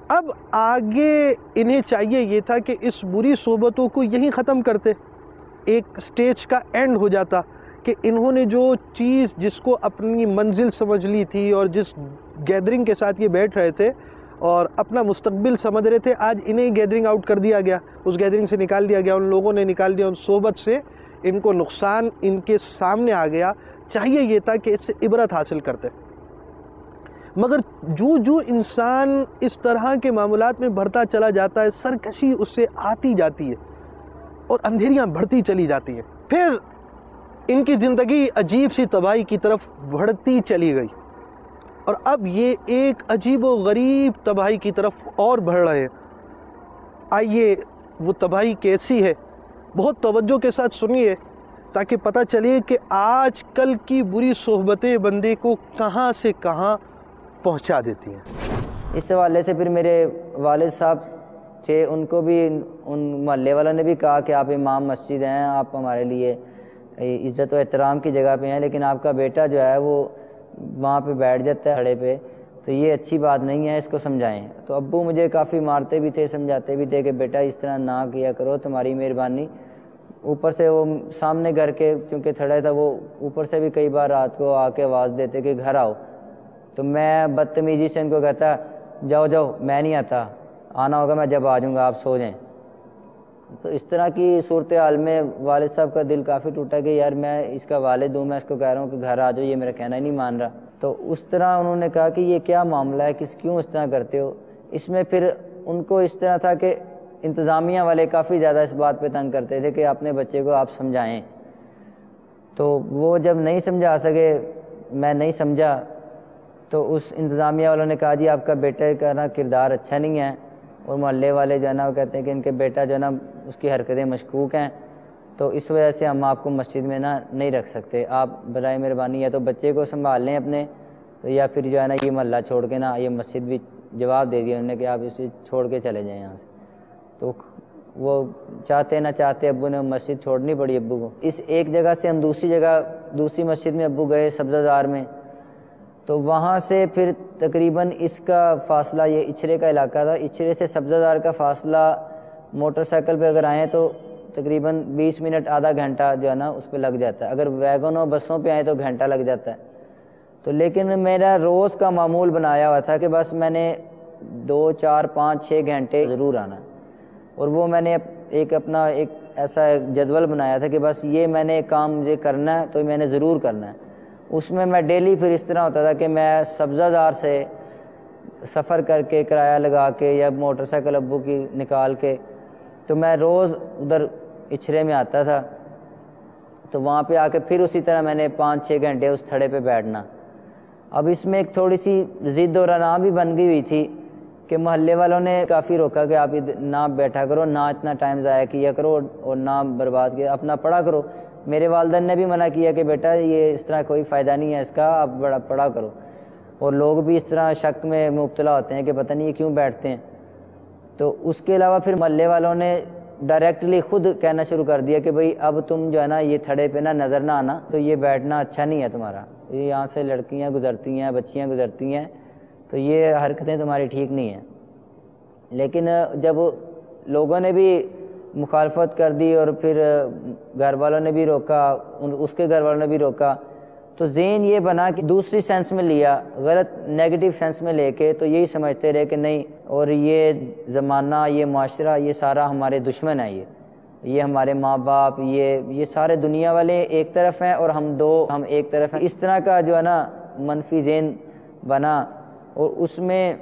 Speaker 2: اب آگے انہیں چاہیے یہ تھا کہ اس بری صحبتوں کو یہیں ختم کرتے، ایک سٹیج کا اینڈ ہو جاتا کہ انہوں نے جو چیز جس کو اپنی منزل سمجھ لی تھی اور جس گیدرنگ کے ساتھ یہ بیٹھ رہے تھے اور اپنا مستقبل سمجھ رہے تھے، آج انہیں گیدرنگ آؤٹ کر دیا گیا، اس گیدرنگ سے نکال دیا گیا، ان لوگوں نے نکال دیا، ان صحبت سے ان کو نقصان ان کے سامنے آ گیا۔ چاہیے یہ تھا کہ اس سے عبرت حاصل کرتے، مگر جو انسان اس طرح کے معاملات میں بڑھتا چلا جاتا ہے، سرکشی اس سے آتی جاتی ہے اور اندھیریاں بڑھتی چلی جاتی ہیں، پھر ان کی زندگی عجیب سی تباہی کی طرف بڑھتی چلی گئی، اور اب یہ ایک عجیب و غریب تباہی کی طرف اور بڑھ رہے ہیں۔ آئیے وہ تباہی کیسی ہے بہت توجہ کے ساتھ سنیے تاکہ پتہ چلے کہ آج کل کی بری صحبتیں بندے کو کہاں سے کہاں پہنچا دیتی ہیں۔
Speaker 4: اس حوالے سے پھر میرے والد صاحب تھے، ان کو بھی ان محلے والوں نے بھی کہا کہ آپ امام مسجد ہیں، آپ ہمارے لیے عزت و احترام کی جگہ پہ ہیں، لیکن آپ کا بیٹا جو ہے وہ وہاں پہ بیٹھ جاتا ہے کھڑے پہ، تو یہ اچھی بات نہیں ہے، اس کو سمجھائیں۔ تو ابو مجھے کافی مارتے بھی تھے، سمجھاتے بھی تھے کہ بیٹا اس طرح نہ کیا کرو، تمہاری مہربانی۔ اوپر سے وہ سامنے گھر کے چونکہ تھڑے تھا، وہ اوپر سے بھی کئی بار رات کو آ کے آواز دیتے کہ گھر آؤ، تو میں بدتمیزی سے ان کو کہتا جاؤ جاؤ میں نہیں آتا، آنا ہوگا میں جب آ جاؤں گا، آپ سو جائیں۔ تو اس طرح کی صورتحال میں والد صاحب کا دل کافی ٹوٹا کہ یار میں اس کا والد ہوں، میں اس کو کہہ رہا ہوں کہ گھر آ جاؤ، یہ میرا کہنا ہی نہیں مان رہا۔ تو اس طرح انہوں نے کہا کہ یہ کیا معاملہ ہے، کیوں اس طرح کرتے ہو۔ اس میں پھر ان کو اس طرح تھا کہ انتظامیہ والے کافی زیادہ اس بات پہ تنگ کرتے تھے کہ اپنے بچے کو آپ سمجھائیں، تو وہ جب نہیں سمجھا سکے، میں نہیں سمجھا، تو اس انتظامیہ والوں نے کہا جی آپ کا بیٹے کا نا کردار اچھا نہیں ہے، اور محلے والے جو ہے نا وہ کہتے ہیں کہ ان کے بیٹا جو ہے نا اس کی حرکتیں مشکوک ہیں، تو اس وجہ سے ہم آپ کو مسجد میں نا نہیں رکھ سکتے، آپ برائے مہربانی یا تو بچے کو سنبھال لیں اپنے، تو یا پھر جو ہے نا یہ محلہ چھوڑ کے نا، یہ مسجد بھی جواب دے دیا انہوں نے کہ آپ اسے چھوڑ کے چلے جائیں یہاں سے۔ تو وہ چاہتے نہ چاہتے ابو نے مسجد چھوڑنی پڑی ابو کو۔ اس ایک جگہ سے ہم دوسری مسجد میں ابو گئے سبزہ زار میں، تو وہاں سے پھر تقریباً اس کا فاصلہ، یہ اچھرے کا علاقہ تھا، اچھرے سے سبزہ زار کا فاصلہ موٹر سائیکل پہ اگر آئیں تو تقریباً 20 منٹ آدھا گھنٹہ جو ہے نا اس پہ لگ جاتا ہے، اگر ویگنوں بسوں پہ آئیں تو گھنٹہ لگ جاتا ہے۔ تو لیکن میرا روز کا معمول بنایا ہوا تھا کہ بس میں نے 2 4 5 6 گھنٹے ضرور آنا، اور وہ میں نے اپنا ایک ایسا جدول بنایا تھا کہ بس یہ میں نے کام مجھے کرنا ہے تو میں نے ضرور کرنا ہے۔ اس میں ڈیلی پھر اس طرح ہوتا تھا کہ میں سبزہ زار سے سفر کر کے کرایہ لگا کے یا موٹر سائیکل ابو کی نکال کے، تو میں روز ادھر اچھرے میں آتا تھا، تو وہاں پہ آ کے پھر اسی طرح میں نے 5 6 گھنٹے اس تھڑے پہ بیٹھنا۔ اب اس میں ایک تھوڑی سی ضد اور انا بھی بن گئی ہوئی تھی کہ محلے والوں نے کافی روکا کہ آپ نہ بیٹھا کرو، نہ اتنا ٹائم ضائع کیا کرو اور نہ برباد کیا، اپنا پڑھا کرو۔ میرے والدین نے بھی منع کیا کہ بیٹا یہ اس طرح کوئی فائدہ نہیں ہے اس کا، آپ بڑا پڑھا کرو، اور لوگ بھی اس طرح شک میں مبتلا ہوتے ہیں کہ پتہ نہیں یہ کیوں بیٹھتے ہیں۔ تو اس کے علاوہ پھر محلے والوں نے ڈائریکٹلی خود کہنا شروع کر دیا کہ بھئی اب تم جو ہے نا یہ تھڑے پہ نا نظر نہ آنا، تو یہ بیٹھنا اچھا نہیں ہے تمہارا، یہ یہاں سے لڑکیاں گزرتی ہیں، بچیاں گزرتی ہیں، تو یہ حرکتیں تمہاری ٹھیک نہیں ہیں۔ لیکن جب لوگوں نے بھی مخالفت کر دی اور پھر گھر والوں نے بھی روکا، اس کے گھر والوں نے بھی روکا، تو ذہن یہ بنا کہ دوسری سینس میں لیا، غلط نیگیٹو سینس میں لے کے تو یہی سمجھتے رہے کہ نہیں، اور یہ زمانہ، یہ معاشرہ، یہ سارا ہمارے دشمن ہے، یہ ہمارے ماں باپ، یہ سارے دنیا والے ایک طرف ہیں اور ہم ایک طرف ہیں۔ اس طرح کا جو ہے نا منفی ذہن بنا، اور اس میں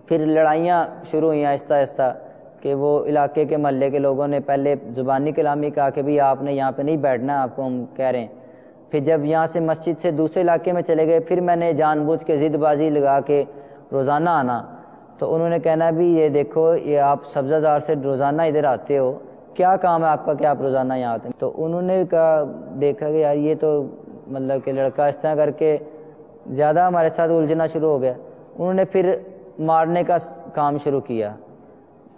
Speaker 4: پھر لڑائیاں شروع ہوئیں آہستہ آہستہ کہ وہ علاقے کے محلے کے لوگوں نے پہلے زبانی کلامی کہا کہ بھئی آپ نے یہاں پہ نہیں بیٹھنا، آپ کو ہم کہہ رہے ہیں، پھر جب یہاں سے مسجد سے دوسرے علاقے میں چلے گئے، پھر میں نے جان بوجھ کے ضد بازی لگا کے روزانہ آنا، تو انہوں نے کہنا بھی یہ دیکھو یہ آپ سبزہ زار سے روزانہ ادھر آتے ہو، کیا کام ہے آپ کا کہ آپ روزانہ یہاں آتے ہیں؟ تو انہوں نے کہا دیکھا کہ یار یہ تو مطلب کہ لڑکا اس طرح کر کے زیادہ ہمارے ساتھ الجھنا شروع ہو گیا۔ انہوں نے پھر مارنے کا کام شروع کیا۔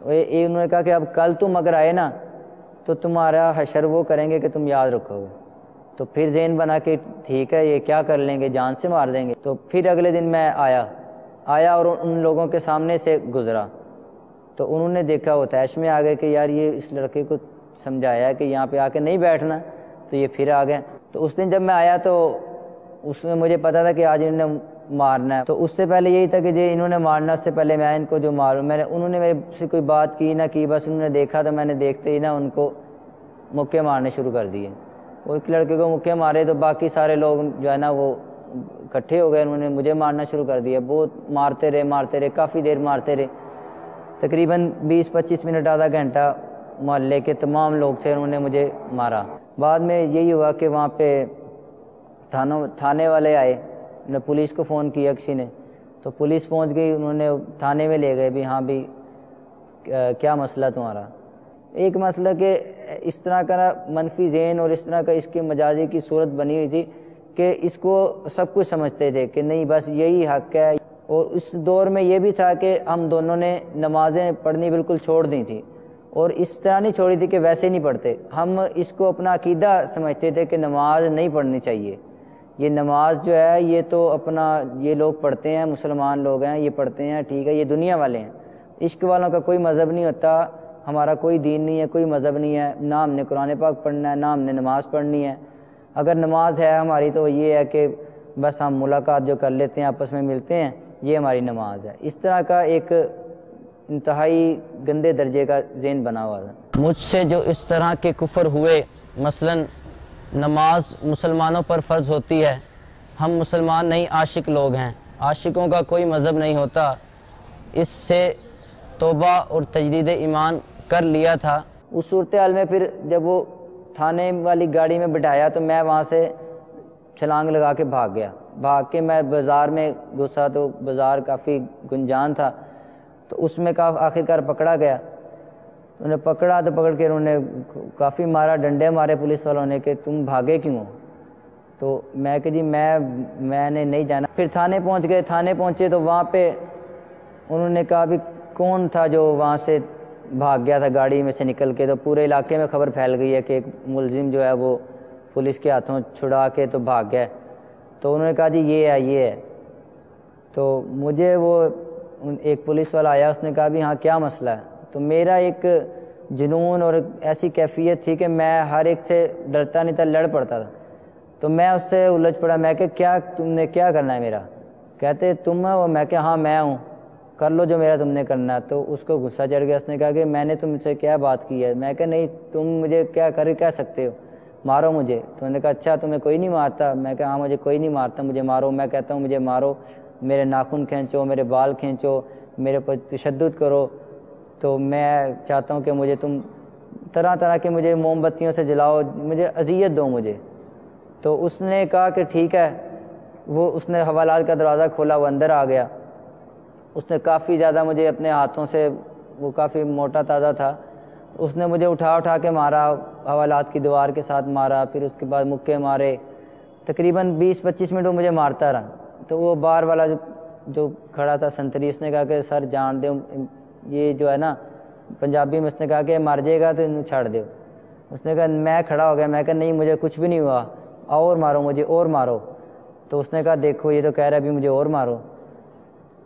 Speaker 4: انہوں نے کہا کہ اب کل تم اگر آئے نا تو تمہارا حشر وہ کریں گے کہ تم یاد رکھو گے۔ تو پھر ذہن بنا کہ ٹھیک ہے یہ کیا کر لیں گے، جان سے مار دیں گے۔ تو پھر اگلے دن میں آیا اور ان لوگوں کے سامنے سے گزرا، تو انہوں نے دیکھا وہ طیش میں آ گئے کہ یار یہ اس لڑکے کو سمجھایا ہے کہ یہاں پہ آ کے نہیں بیٹھنا، تو یہ پھر آ گئے۔ تو اس دن جب میں آیا تو اس میں مجھے پتا تھا کہ آج انہوں نے مارنا ہے، تو اس سے پہلے یہی تھا کہ جو انہوں نے مارنا، اس سے پہلے میں ان کو جو ماروں، انہوں نے میرے سے کوئی بات کی نہ کی، بس انہوں نے دیکھا تو میں نے دیکھتے ہی نا ان کو مکے مارنے شروع کر دیے۔ وہ ایک لڑکے کو مکے مارے تو باقی سارے لوگ جو ہے نا وہ اکٹھے ہو گئے، انہوں نے مجھے مارنا شروع کر دیا۔ بہت مارتے رہے کافی دیر مارتے رہے، تقریباً 20-25 منٹ آدھا گھنٹہ محلے کے تمام لوگ تھے، انہوں نے مجھے مارا۔ بعد میں یہی ہوا کہ وہاں پہ تھانے والے آئے، نے پولیس کو فون کیا کسی نے، تو پولیس پہنچ گئی، انہوں نے تھانے میں لے گئے بھی ہاں بھی کیا مسئلہ تمہارا۔ ایک مسئلہ کہ اس طرح کا منفی ذہن اور اس طرح کا اس کے مجازی کی صورت بنی ہوئی تھی کہ اس کو سب کچھ سمجھتے تھے کہ نہیں بس یہی حق ہے۔ اور اس دور میں یہ بھی تھا کہ ہم دونوں نے نمازیں پڑھنی بالکل چھوڑ دی تھی، اور اس طرح نہیں چھوڑی تھی کہ ویسے نہیں پڑھتے، ہم اس کو اپنا عقیدہ سمجھتے تھے کہ نماز نہیں پڑھنی چاہیے، یہ نماز جو ہے یہ تو اپنا یہ لوگ پڑھتے ہیں، مسلمان لوگ ہیں یہ پڑھتے ہیں، ٹھیک ہے یہ دنیا والے ہیں، عشق والوں کا کوئی مذہب نہیں ہوتا، ہمارا کوئی دین نہیں ہے، کوئی مذہب نہیں ہے، نہ ہم نے قرآن پاک پڑھنا ہے نہ ہم نے نماز پڑھنی ہے۔ اگر نماز ہے ہماری تو یہ ہے کہ بس ہم ملاقات جو کر لیتے ہیں آپس میں ملتے ہیں، یہ ہماری نماز ہے۔ اس طرح کا ایک انتہائی گندے درجے کا ذہن بنا ہوا تھا۔
Speaker 7: مجھ سے جو اس طرح کے کفر ہوئے، مثلا نماز مسلمانوں پر فرض ہوتی ہے، ہم مسلمان نہیں عاشق لوگ ہیں، عاشقوں کا کوئی مذہب نہیں ہوتا، اس سے توبہ اور تجدید ایمان کر لیا تھا۔
Speaker 4: اس صورتحال میں پھر جب وہ تھانے والی گاڑی میں بٹھایا تو میں وہاں سے چھلانگ لگا کے بھاگ گیا، بھاگ کے میں بازار میں گھسا تو بازار کافی گنجان تھا، تو اس میں آخرکار پکڑا گیا۔ انہوں نے پکڑا تو پکڑ کے انہوں نے کافی مارا، ڈنڈے مارے پولیس والوں نے کہ تم بھاگے کیوں ہو؟ تو میں کہ جی میں نے نہیں جانا۔ پھر تھانے پہنچ گئے، تھانے پہنچے تو وہاں پہ انہوں نے کہا بھی کون تھا جو وہاں سے بھاگ گیا تھا گاڑی میں سے نکل کے، تو پورے علاقے میں خبر پھیل گئی ہے کہ ایک ملزم جو ہے وہ پولیس کے ہاتھوں چھڑا کے تو بھاگ گیا۔ تو انہوں نے کہا جی یہ ہے۔ تو مجھے وہ ایک پولیس والا آیا، اس نے کہا بھی ہاں کیا مسئلہ ہے؟ تو میرا ایک جنون اور ایسی کیفیت تھی کہ میں ہر ایک سے ڈرتا نہیں تھا، لڑ پڑتا تھا۔ تو میں اس سے الجھ پڑا، میں کہ کیا تم نے کیا کرنا ہے میرا؟ کہتے تم ہو؟ میں کہ ہاں میں ہوں، کر لو جو میرا تم نے کرنا ہے۔ تو اس کو غصہ چڑھ گیا، اس نے کہا کہ میں نے تم سے کیا بات کی ہے؟ میں کہ نہیں تم مجھے کیا کہہ سکتے ہو، مارو مجھے۔ تو انہوں نے کہا اچھا تمہیں کوئی نہیں مارتا؟ میں کہ ہاں مجھے کوئی نہیں مارتا، مجھے مارو۔ میں کہتا ہوں مجھے مارو، میرے ناخن کھینچو، میرے بال کھینچو، میرے پر تشدد کرو، تو میں چاہتا ہوں کہ مجھے تم طرح طرح کے مجھے موم بتیوں سے جلاؤ، مجھے اذیت دو مجھے۔ تو اس نے کہا کہ ٹھیک ہے، اس نے حوالات کا دروازہ کھولا، وہ اندر آ گیا، اس نے کافی زیادہ مجھے اپنے ہاتھوں سے، وہ کافی موٹا تازہ تھا، اس نے مجھے اٹھا کے مارا، حوالات کی دیوار کے ساتھ مارا، پھر اس کے بعد مکے مارے، تقریباً 20-25 منٹ وہ مجھے مارتا رہا۔ تو وہ بار والا جو کھڑا تھا سنتری، اس نے کہا کہ سر جان دو، یہ جو ہے نا پنجابی میں اس نے کہا کہ مر جائے گا تو انہوں چھاڑ دو۔ اس نے کہا میں کھڑا ہو گیا، میں کہا نہیں مجھے کچھ بھی نہیں ہوا، اور مارو مجھے اور مارو۔ تو اس نے کہا دیکھو یہ تو کہہ رہا ہے بھی مجھے اور مارو۔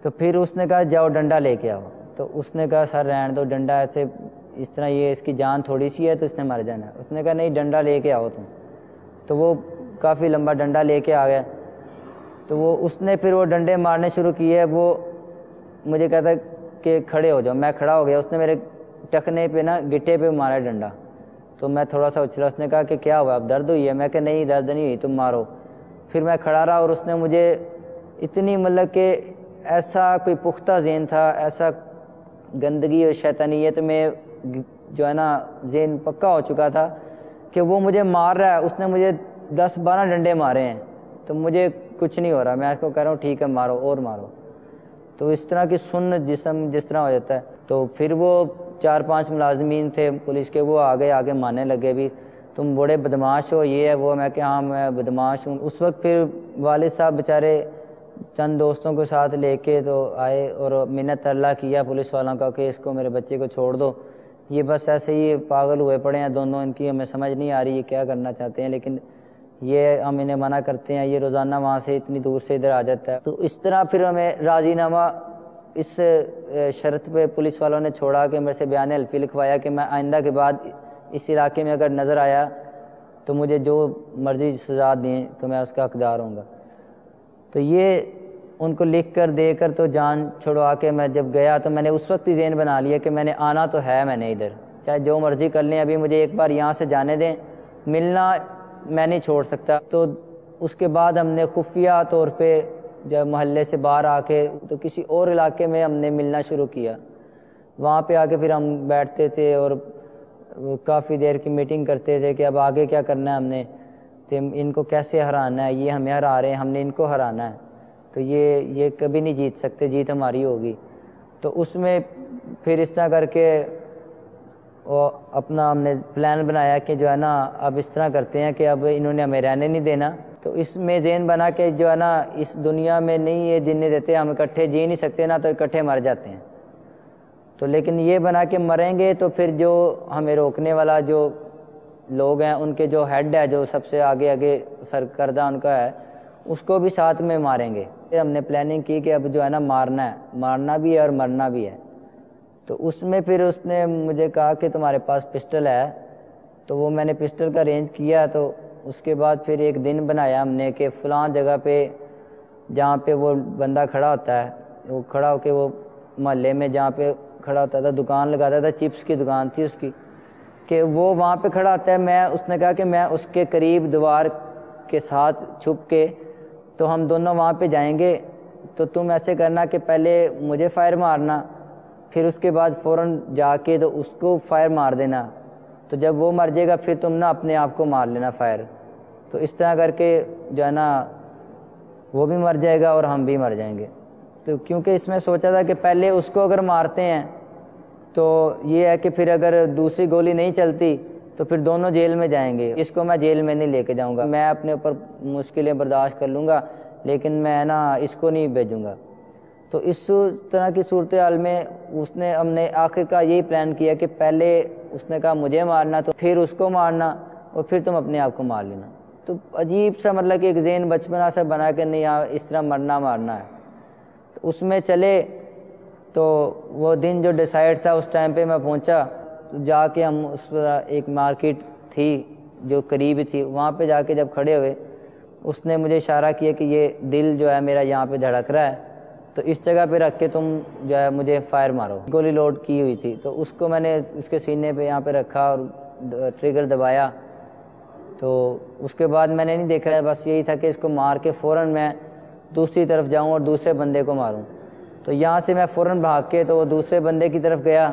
Speaker 4: تو پھر اس نے کہا جاؤ ڈنڈا لے کے آؤ۔ تو اس نے کہا سر رہن دو، ڈنڈا ایسے اس طرح یہ اس کی جان تھوڑی سی ہے تو اس نے مر جانا ہے۔ اس نے کہا نہیں ڈنڈا لے کے آؤ تم۔ تو وہ کافی لمبا ڈنڈا لے کے آ گیا، تو اس نے پھر وہ ڈنڈے مارنے شروع کیے۔ وہ مجھے کہتا کہ کھڑے ہو جاؤ، میں کھڑا ہو گیا، اس نے میرے ٹخنے پہ نا گٹے پہ مارا ڈنڈا، تو میں تھوڑا سا اچھلا۔ اس نے کہا کہ کیا ہوا، اب درد ہوئی ہے؟ میں کہ نہیں درد نہیں ہوئی، تم مارو۔ پھر میں کھڑا رہا، اور اس نے مجھے اتنی مطلب کہ ایسا کوئی پختہ ذہن تھا، ایسا گندگی اور شیطانیت میں جو ہے نا ذہن پکا ہو چکا تھا کہ وہ مجھے مار رہا ہے، اس نے مجھے 10-12 ڈنڈے مارے ہیں تو مجھے کچھ نہیں ہو رہا. میں اس کو کہہ رہا ہوں ٹھیک ہے مارو اور مارو. تو اس طرح کی سن جسم جس طرح ہو جاتا ہے. تو پھر وہ 4-5 ملازمین تھے پولیس کے, وہ آگے ماننے لگے بھی تم بڑے بدماش ہو, یہ ہے وہ. میں کہ ہاں میں بدماش ہوں. اس وقت پھر والد صاحب بیچارے چند دوستوں کو ساتھ لے کے تو آئے اور منت اللہ کیا پولیس والوں کا کہ اس کو میرے بچے کو چھوڑ دو, یہ بس ایسے ہی پاگل ہوئے پڑے ہیں دونوں, ان کی ہمیں سمجھ نہیں آ رہی یہ کیا کرنا چاہتے ہیں, لیکن یہ ہم انہیں منع کرتے ہیں, یہ روزانہ وہاں سے اتنی دور سے ادھر آ جاتا ہے. تو اس طرح پھر ہمیں راضی نامہ اس شرط پہ پولیس والوں نے چھوڑا کہ میرے سے بیان حلفی لکھوایا کہ میں آئندہ کے بعد اس علاقے میں اگر نظر آیا تو مجھے جو مرضی سزا دیں تو میں اس کا حقدار ہوں گا. تو یہ ان کو لکھ کر دے کر تو جان چھڑوا کے میں جب گیا تو میں نے اس وقت ہی ذہن بنا لیا کہ میں نے آنا تو ہے, میں نے ادھر چاہے جو مرضی کر لیں, ابھی مجھے ایک بار یہاں سے جانے دیں, ملنا میں نہیں چھوڑ سکتا. تو اس کے بعد ہم نے خفیہ طور پہ جب محلے سے باہر آ کے تو کسی اور علاقے میں ہم نے ملنا شروع کیا. وہاں پہ آ کے پھر ہم بیٹھتے تھے اور کافی دیر کی میٹنگ کرتے تھے کہ اب آگے کیا کرنا ہے, ہم نے تو ان کو کیسے ہرانا ہے, یہ ہمیں ہرا رہے ہیں, ہم نے ان کو ہرانا ہے, تو یہ کبھی نہیں جیت سکتے, جیت ہماری ہوگی. تو اس میں پھر اس طرح کر کے اپنا ہم نے پلان بنایا کہ جو ہے نا اب اس طرح کرتے ہیں کہ اب انہوں نے ہمیں رہنے نہیں دینا. تو اس میں ذہن بنا کہ جو ہے نا اس دنیا میں نہیں یہ جنیں دیتے, ہم اکٹھے جی نہیں سکتے نا, تو اکٹھے مر جاتے ہیں. تو لیکن یہ بنا کہ مریں گے تو پھر جو ہمیں روکنے والا جو لوگ ہیں ان کے جو ہیڈ ہے, جو سب سے آگے سرکردہ ان کا ہے, اس کو بھی ساتھ میں ماریں گے. ہم نے پلاننگ کی کہ اب جو ہے نا مارنا بھی ہے اور مرنا بھی ہے. تو اس میں پھر اس نے مجھے کہا کہ تمہارے پاس پسٹل ہے, تو وہ میں نے پسٹل کا ارینج کیا. تو اس کے بعد پھر ایک دن بنایا ہم نے کہ فلاں جگہ پہ جہاں پہ وہ بندہ کھڑا ہوتا ہے, وہ کھڑا ہو کے وہ محلے میں جہاں پہ کھڑا ہوتا تھا, دکان لگاتا تھا, چپس کی دکان تھی اس کی, کہ وہ وہاں پہ کھڑا ہوتا ہے. اس نے کہا کہ میں اس کے قریب دیوار کے ساتھ چھپ کے تو ہم دونوں وہاں پہ جائیں گے, تو تم ایسے کرنا کہ پہلے مجھے فائر مارنا, پھر اس کے بعد فوراً جا کے تو اس کو فائر مار دینا, تو جب وہ مر جائے گا پھر تم نا اپنے آپ کو مار لینا فائر. تو اس طرح کر کے جو ہے نا وہ بھی مر جائے گا اور ہم بھی مر جائیں گے. تو کیونکہ اس میں سوچا تھا کہ پہلے اس کو اگر مارتے ہیں تو یہ ہے کہ پھر اگر دوسری گولی نہیں چلتی تو پھر دونوں جیل میں جائیں گے. اس کو میں جیل میں نہیں لے کے جاؤں گا, میں اپنے اوپر مشکلیں برداشت کر لوں گا, لیکن میں نا اس کو نہیں بھیجوں گا. تو اس طرح کی صورتحال میں ہم نے آخر کا یہی پلان کیا کہ پہلے اس نے کہا مجھے مارنا, تو پھر اس کو مارنا, اور پھر تم اپنے آپ کو مار لینا. تو عجیب سا مطلب کہ ایک ذہن بچپنا سا بنا کہ نہیں اس طرح مارنا ہے. تو اس میں چلے, تو وہ دن جو ڈیسائیڈ تھا اس ٹائم پہ میں پہنچا, تو جا کے ہم اس ایک مارکیٹ تھی جو قریب تھی, وہاں پہ جا کے جب کھڑے ہوئے اس نے مجھے اشارہ کیا کہ یہ دل جو ہے میرا یہاں پہ دھڑک رہا ہے, تو اس جگہ پہ رکھ کے تم جو ہے مجھے فائر مارو. گولی لوڈ کی ہوئی تھی, تو اس کو میں نے اس کے سینے پہ یہاں پہ رکھا اور ٹریگر دبایا. تو اس کے بعد میں نے نہیں دیکھا, بس یہی تھا کہ اس کو مار کے فوراً میں دوسری طرف جاؤں اور دوسرے بندے کو ماروں. تو یہاں سے میں فوراً بھاگ کے تو وہ دوسرے بندے کی طرف گیا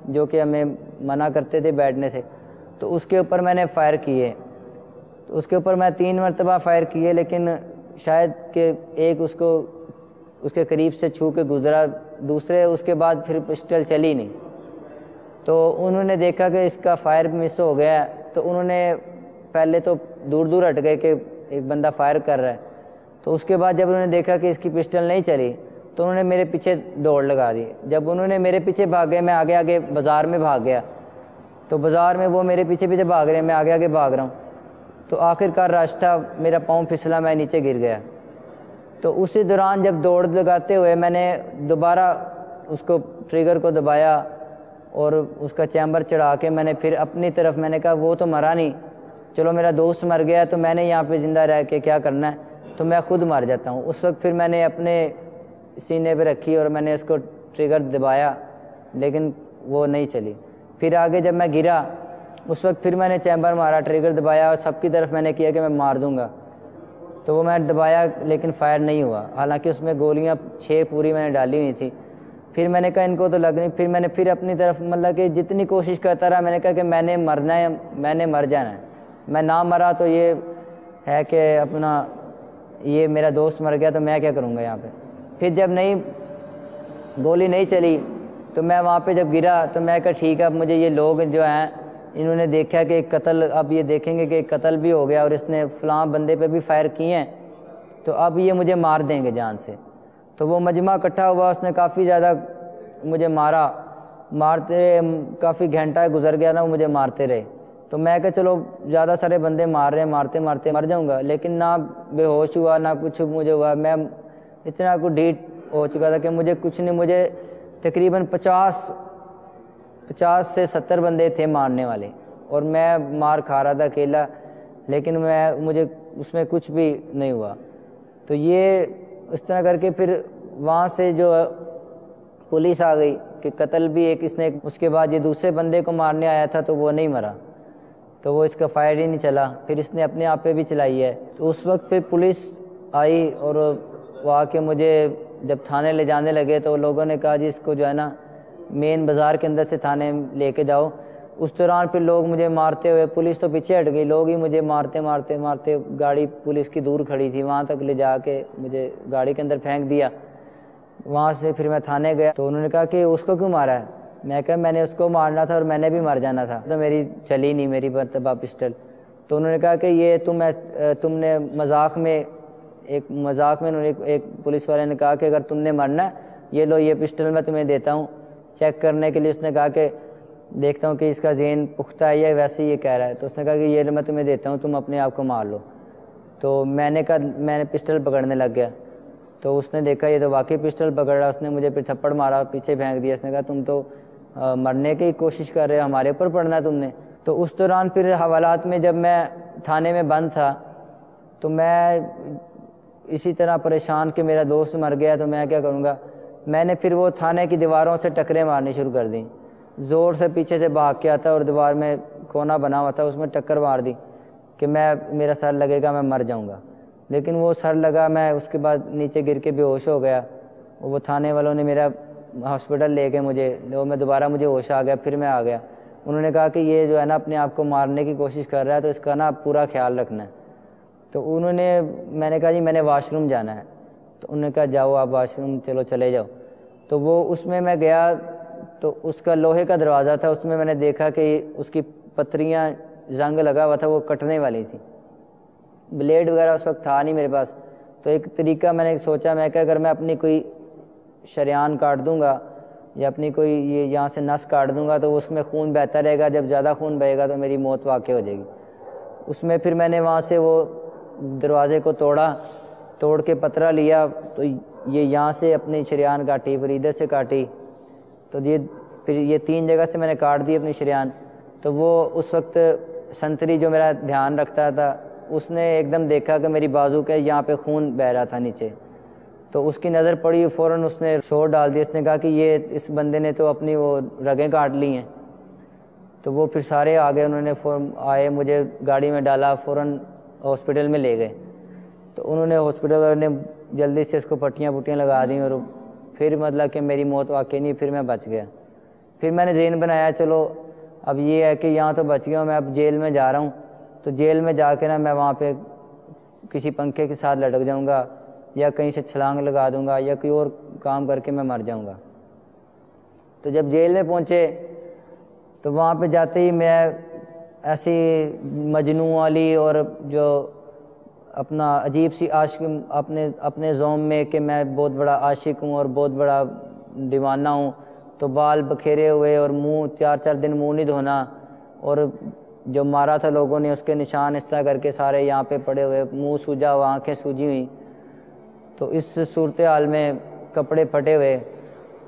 Speaker 4: جو کہ ہمیں منع کرتے تھے بیٹھنے سے, تو اس کے اوپر میں نے فائر کیے. تو اس کے اوپر میں 3 مرتبہ فائر کیے, لیکن شاید کہ ایک اس کے قریب سے چھو کے گزرا, دوسرے اس کے بعد پھر پسٹل چلی نہیں. تو انہوں نے دیکھا کہ اس کا فائر مس ہو گیا, تو انہوں نے پہلے تو دور ہٹ گئے کہ ایک بندہ فائر کر رہا ہے. تو اس کے بعد جب انہوں نے دیکھا کہ اس کی پسٹل نہیں چلی تو انہوں نے میرے پیچھے دوڑ لگا دی. جب انہوں نے میرے پیچھے بھاگے, میں آگے بازار میں بھاگ گیا, تو بازار میں وہ میرے پیچھے بھاگ رہے ہیں, میں آگے بھاگ رہا ہوں. تو آخر کار رش تھا, میرا پاؤں پھسلا, میں نیچے گر گیا. تو اسی دوران جب دوڑ لگاتے ہوئے میں نے دوبارہ اس کو ٹریگر کو دبایا اور اس کا چیمبر چڑھا کے میں نے پھر اپنی طرف, میں نے کہا وہ تو مرا نہیں, چلو میرا دوست مر گیا تو میں نے یہاں پہ زندہ رہ کے کیا کرنا ہے, تو میں خود مر جاتا ہوں. اس وقت پھر میں نے اپنے سینے پہ رکھی اور میں نے اس کو ٹریگر دبایا, لیکن وہ نہیں چلی. پھر آگے جب میں گرا اس وقت پھر میں نے چیمبر مارا, ٹریگر دبایا اور سب کی طرف میں نے کیا کہ میں مار دوں گا. تو وہ میں دبایا لیکن فائر نہیں ہوا, حالانکہ اس میں گولیاں 6 پوری میں نے ڈالی ہوئی تھی. پھر میں نے کہا ان کو تو لگ نہیں, پھر میں نے پھر اپنی طرف مطلب کہ جتنی کوشش کرتا رہا, میں نے کہا کہ میں نے مرنا ہے, میں نے مر جانا ہے, میں نہ مرا تو یہ ہے کہ اپنا یہ میرا دوست مر گیا تو میں کیا کروں گا یہاں پہ. پھر جب گولی نہیں چلی تو میں وہاں پہ جب گرا تو میں کہا ٹھیک ہے اب مجھے یہ لوگ جو ہیں انہوں نے دیکھا کہ ایک قتل، اب یہ دیکھیں گے کہ ایک قتل بھی ہو گیا اور اس نے فلاں بندے پہ بھی فائر کیے ہیں تو اب یہ مجھے مار دیں گے جان سے. تو وہ مجمع اکٹھا ہوا، اس نے کافی زیادہ مجھے مارتے کافی گھنٹہ گزر گیا نا، وہ مجھے مارتے رہے. تو میں کہ چلو زیادہ سارے بندے مار رہے ہیں، مارتے مارتے مر جاؤں گا، لیکن نہ بے ہوش ہوا نہ کچھ مجھے ہوا. میں اتنا کو ڈیٹ ہو چکا تھا کہ مجھے کچھ نہیں، مجھے تقریباً 50 سے 70 بندے تھے مارنے والے اور میں مار کھا رہا تھا اکیلا، لیکن مجھے اس میں کچھ بھی نہیں ہوا. تو یہ اس طرح کر کے پھر وہاں سے جو پولیس آ گئی کہ قتل بھی ایک اس نے، اس کے بعد یہ دوسرے بندے کو مارنے آیا تھا تو وہ نہیں مرا، تو وہ اس کا فائر ہی نہیں چلا، پھر اس نے اپنے آپ پہ بھی چلائی ہے. تو اس وقت پھر پولیس آئی اور وہ آ کے مجھے جب تھانے لے جانے لگے تو لوگوں نے کہا جی اس کو جو ہے نا مین بازار کے اندر سے تھانے لے کے جاؤ. اس دوران پھر لوگ مجھے مارتے ہوئے، پولیس تو پیچھے ہٹ گئی، لوگ ہی مجھے مارتے گاڑی پولیس کی دور کھڑی تھی وہاں تک لے جا کے مجھے گاڑی کے اندر پھینک دیا. وہاں سے پھر میں تھانے گیا تو انہوں نے کہا کہ اس کو کیوں مارا ہے؟ میں کہا میں نے اس کو مارنا تھا اور میں نے بھی مر جانا تھا، تو میری چلی نہیں میری مرتبہ پسٹل. تو انہوں نے کہا کہ یہ تم نے مذاق میں انہوں نے ایک پولیس والے نے کہا کہ اگر تم نے مرنا ہے یہ لو یہ پسٹل میں تمہیں دیتا ہوں چیک کرنے کے لیے. اس نے کہا کہ دیکھتا ہوں کہ اس کا ذہن پختہ ہے یا ویسے ہی یہ کہہ رہا ہے. تو اس نے کہا کہ یہ میں تمہیں دیتا ہوں، تم اپنے آپ کو مار لو. تو میں نے کہا میں نے پسٹل پکڑنے لگ گیا تو اس نے دیکھا یہ تو واقعی پسٹل پکڑ رہا، اس نے مجھے پھر تھپڑ مارا، پیچھے پھینک دیا. اس نے کہا تم تو مرنے کی کوشش کر رہے ہو، ہمارے اوپر پڑنا ہے تم نے. تو اس دوران پھر حوالات میں جب میں تھانے میں بند تھا تو میں اسی طرح پریشان کہ میرا دوست مر گیا تو میں کیا کروں گا. میں نے پھر وہ تھانے کی دیواروں سے ٹکریں مارنی شروع کر دیں، زور سے پیچھے سے بھاگ کے آتا اور دیوار میں کونا بنا ہوا تھا اس میں ٹکر مار دی کہ میرا سر لگے گا میں مر جاؤں گا. لیکن وہ سر لگا، میں اس کے بعد نیچے گر کے بے ہوش ہو گیا. وہ تھانے والوں نے میرا ہاسپٹل لے کے میں دوبارہ مجھے ہوش آ گیا، پھر میں آ گیا. انہوں نے کہا کہ یہ جو ہے نا اپنے آپ کو مارنے کی کوشش کر رہا ہے تو اس کا نا پورا خیال رکھنا ہے. تو میں نے کہا جی میں نے واش روم جانا ہے. تو انہوں نے کہا جاؤ آپ واش روم چلے جاؤ. تو وہ اس میں گیا تو اس کا لوہے کا دروازہ تھا، اس میں نے دیکھا کہ اس کی پتریاں زنگ لگا ہوا تھا، وہ کٹنے والی تھی. بلیڈ وغیرہ اس وقت تھا نہیں میرے پاس. تو ایک طریقہ میں نے سوچا، میں کہ اگر میں اپنی کوئی شریان کاٹ دوں گا یا اپنی کوئی یہاں سے نس کاٹ دوں گا تو اس میں خون بہتا رہے گا، جب زیادہ خون بہے گا تو میری موت واقع ہو جائے گی. اس میں پھر میں نے وہاں سے وہ دروازے کو توڑ کے پترا لیا تو یہ یہاں سے اپنی شریان کاٹی، پھر ادھر سے کاٹی. تو پھر یہ 3 جگہ سے میں نے کاٹ دی اپنی شریان. تو وہ اس وقت سنتری جو میرا دھیان رکھتا تھا اس نے ایک دم دیکھا کہ میری بازو کے یہاں پہ خون بہہ رہا تھا نیچے. تو اس کی نظر پڑی، فوراً اس نے شور ڈال دیا. اس نے کہا کہ اس بندے نے تو اپنی وہ رگیں کاٹ لی ہیں. تو وہ پھر سارے آ گئے، انہوں نے آئے مجھے گاڑی میں ڈالا، فوراً ہاسپٹل میں لے گئے. تو انہوں نے ہاسپٹل والوں نے جلدی سے اس کو پٹیاں لگا دیں اور پھر مطلب کہ میری موت واقع نہیں، پھر میں بچ گیا. پھر میں نے ذہن بنایا چلو اب یہ ہے کہ یہاں تو بچ گیا ہوں، میں اب جیل میں جا رہا ہوں تو جیل میں جا کے نا میں وہاں پہ کسی پنکھے کے ساتھ لٹک جاؤں گا یا کہیں سے چھلانگ لگا دوں گا یا کوئی اور کام کر کے میں مر جاؤں گا. تو جب جیل میں پہنچے تو وہاں پہ جاتے ہی میں ایسی مجنوں والی اور جو اپنا عجیب سی عاشق اپنے زوم میں کہ میں بہت بڑا عاشق ہوں اور بہت بڑا دیوانہ ہوں، تو بال بکھیرے ہوئے اور منہ 4 دن منہ نہیں دھونا، اور جو مارا تھا لوگوں نے اس کے نشان اس طرح کر کے سارے یہاں پہ پڑے ہوئے، منہ سوجا ہوا، آنکھیں سوجی ہوئی. تو اس صورتحال میں کپڑے پھٹے ہوئے.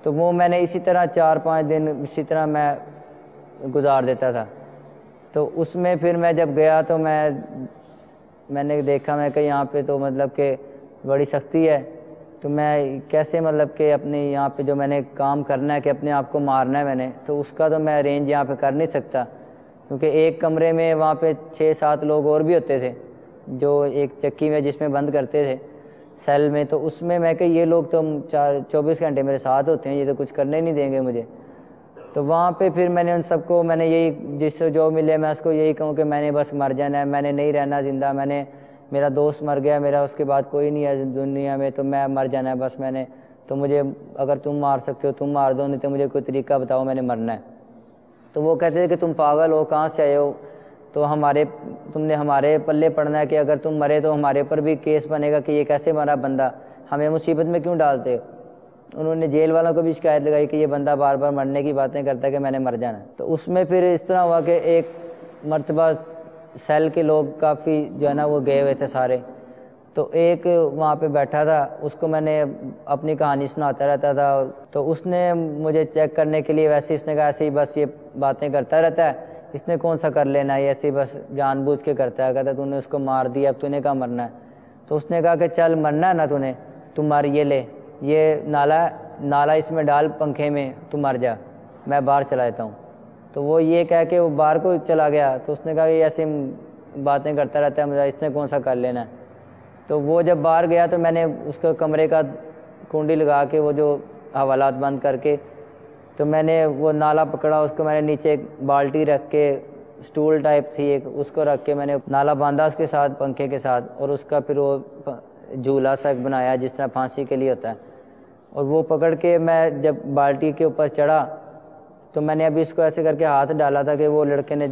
Speaker 4: تو وہ میں نے اسی طرح 4-5 دن اسی طرح میں گزار دیتا تھا. تو اس میں پھر میں جب گیا تو میں نے دیکھا میں کہ یہاں پہ تو مطلب کہ بڑی سختی ہے. تو میں کیسے مطلب کہ اپنے یہاں پہ جو میں نے کام کرنا ہے کہ اپنے آپ کو مارنا ہے میں نے، تو اس کا تو میں ارینج یہاں پہ کر نہیں سکتا، کیونکہ ایک کمرے میں وہاں پہ 6-7 لوگ اور بھی ہوتے تھے جو ایک چکی میں جس میں بند کرتے تھے سیل میں. تو اس میں کہ یہ لوگ تو 24 گھنٹے میرے ساتھ ہوتے ہیں، یہ تو کچھ کرنے نہیں دیں گے مجھے. تو وہاں پہ پھر میں نے ان سب کو میں نے یہی جس سے جو ملے میں اس کو یہی کہوں کہ میں نے بس مر جانا ہے، میں نے نہیں رہنا زندہ. میں نے میرا دوست مر گیا، میرا اس کے بعد کوئی نہیں ہے دنیا میں، تو میں مر جانا ہے بس میں نے، تو مجھے اگر تم مار سکتے ہو تم مار دو، نہیں تو مجھے کوئی طریقہ بتاؤ، میں نے مرنا ہے۔ تو وہ کہتے تھے کہ تم پاگل ہو، کہاں سے آئے ہو، تو تم نے ہمارے پلے پڑنا ہے کہ اگر تم مرے تو ہمارے پر بھی کیس بنے گا کہ یہ کیسے مرا بندہ، ہمیں مصیبت میں کیوں ڈالتے ہو۔ انہوں نے جیل والوں کو بھی شکایت لگائی کہ یہ بندہ بار بار مرنے کی باتیں کرتا ہے کہ میں نے مر جانا ہے۔ تو اس میں پھر اس طرح ہوا کہ ایک مرتبہ سیل کے لوگ کافی جو ہے نا وہ گئے ہوئے تھے سارے، تو ایک وہاں پہ بیٹھا تھا، اس کو میں نے اپنی کہانی سناتا رہتا تھا، اور تو اس نے مجھے چیک کرنے کے لیے ویسے اس نے کہا ایسے ہی بس یہ باتیں کرتا رہتا ہے، اس نے کون سا کر لینا ہے، ایسے ہی بس جان بوجھ کے کرتا ہے، کہتا تو نے اس کو مار دیا، اب تو نے کہا مرنا ہے۔ تو اس نے کہا کہ چل مرنا ہے نا تو مر، یہ لے، یہ نالا اس میں ڈال پنکھے میں، تو مر جا، میں باہر چلا جاتا ہوں۔ تو وہ یہ کہہ کے وہ باہر کو چلا گیا، تو اس نے کہا کہ ایسے باتیں کرتا رہتا ہے، مجھے اس نے کون سا کر لینا ہے۔ تو وہ جب باہر گیا تو میں نے اس کو کمرے کا کنڈی لگا کے وہ جو حوالات بند کر کے، تو میں نے وہ نالا پکڑا، اس کو میں نے نیچے ایک بالٹی رکھ کے، سٹول ٹائپ تھی ایک، اس کو رکھ کے میں نے نالا باندھا اس کے ساتھ پنکھے کے ساتھ، اور اس کا پھر وہ جھولا سا بنایا جس طرح پھانسی کے لیے ہوتا ہے، اور وہ پکڑ کے میں جب بالٹی کے اوپر چڑھا تو میں نے ابھی اس کو ایسے کر کے ہاتھ ڈالا تھا کہ وہ لڑکے نے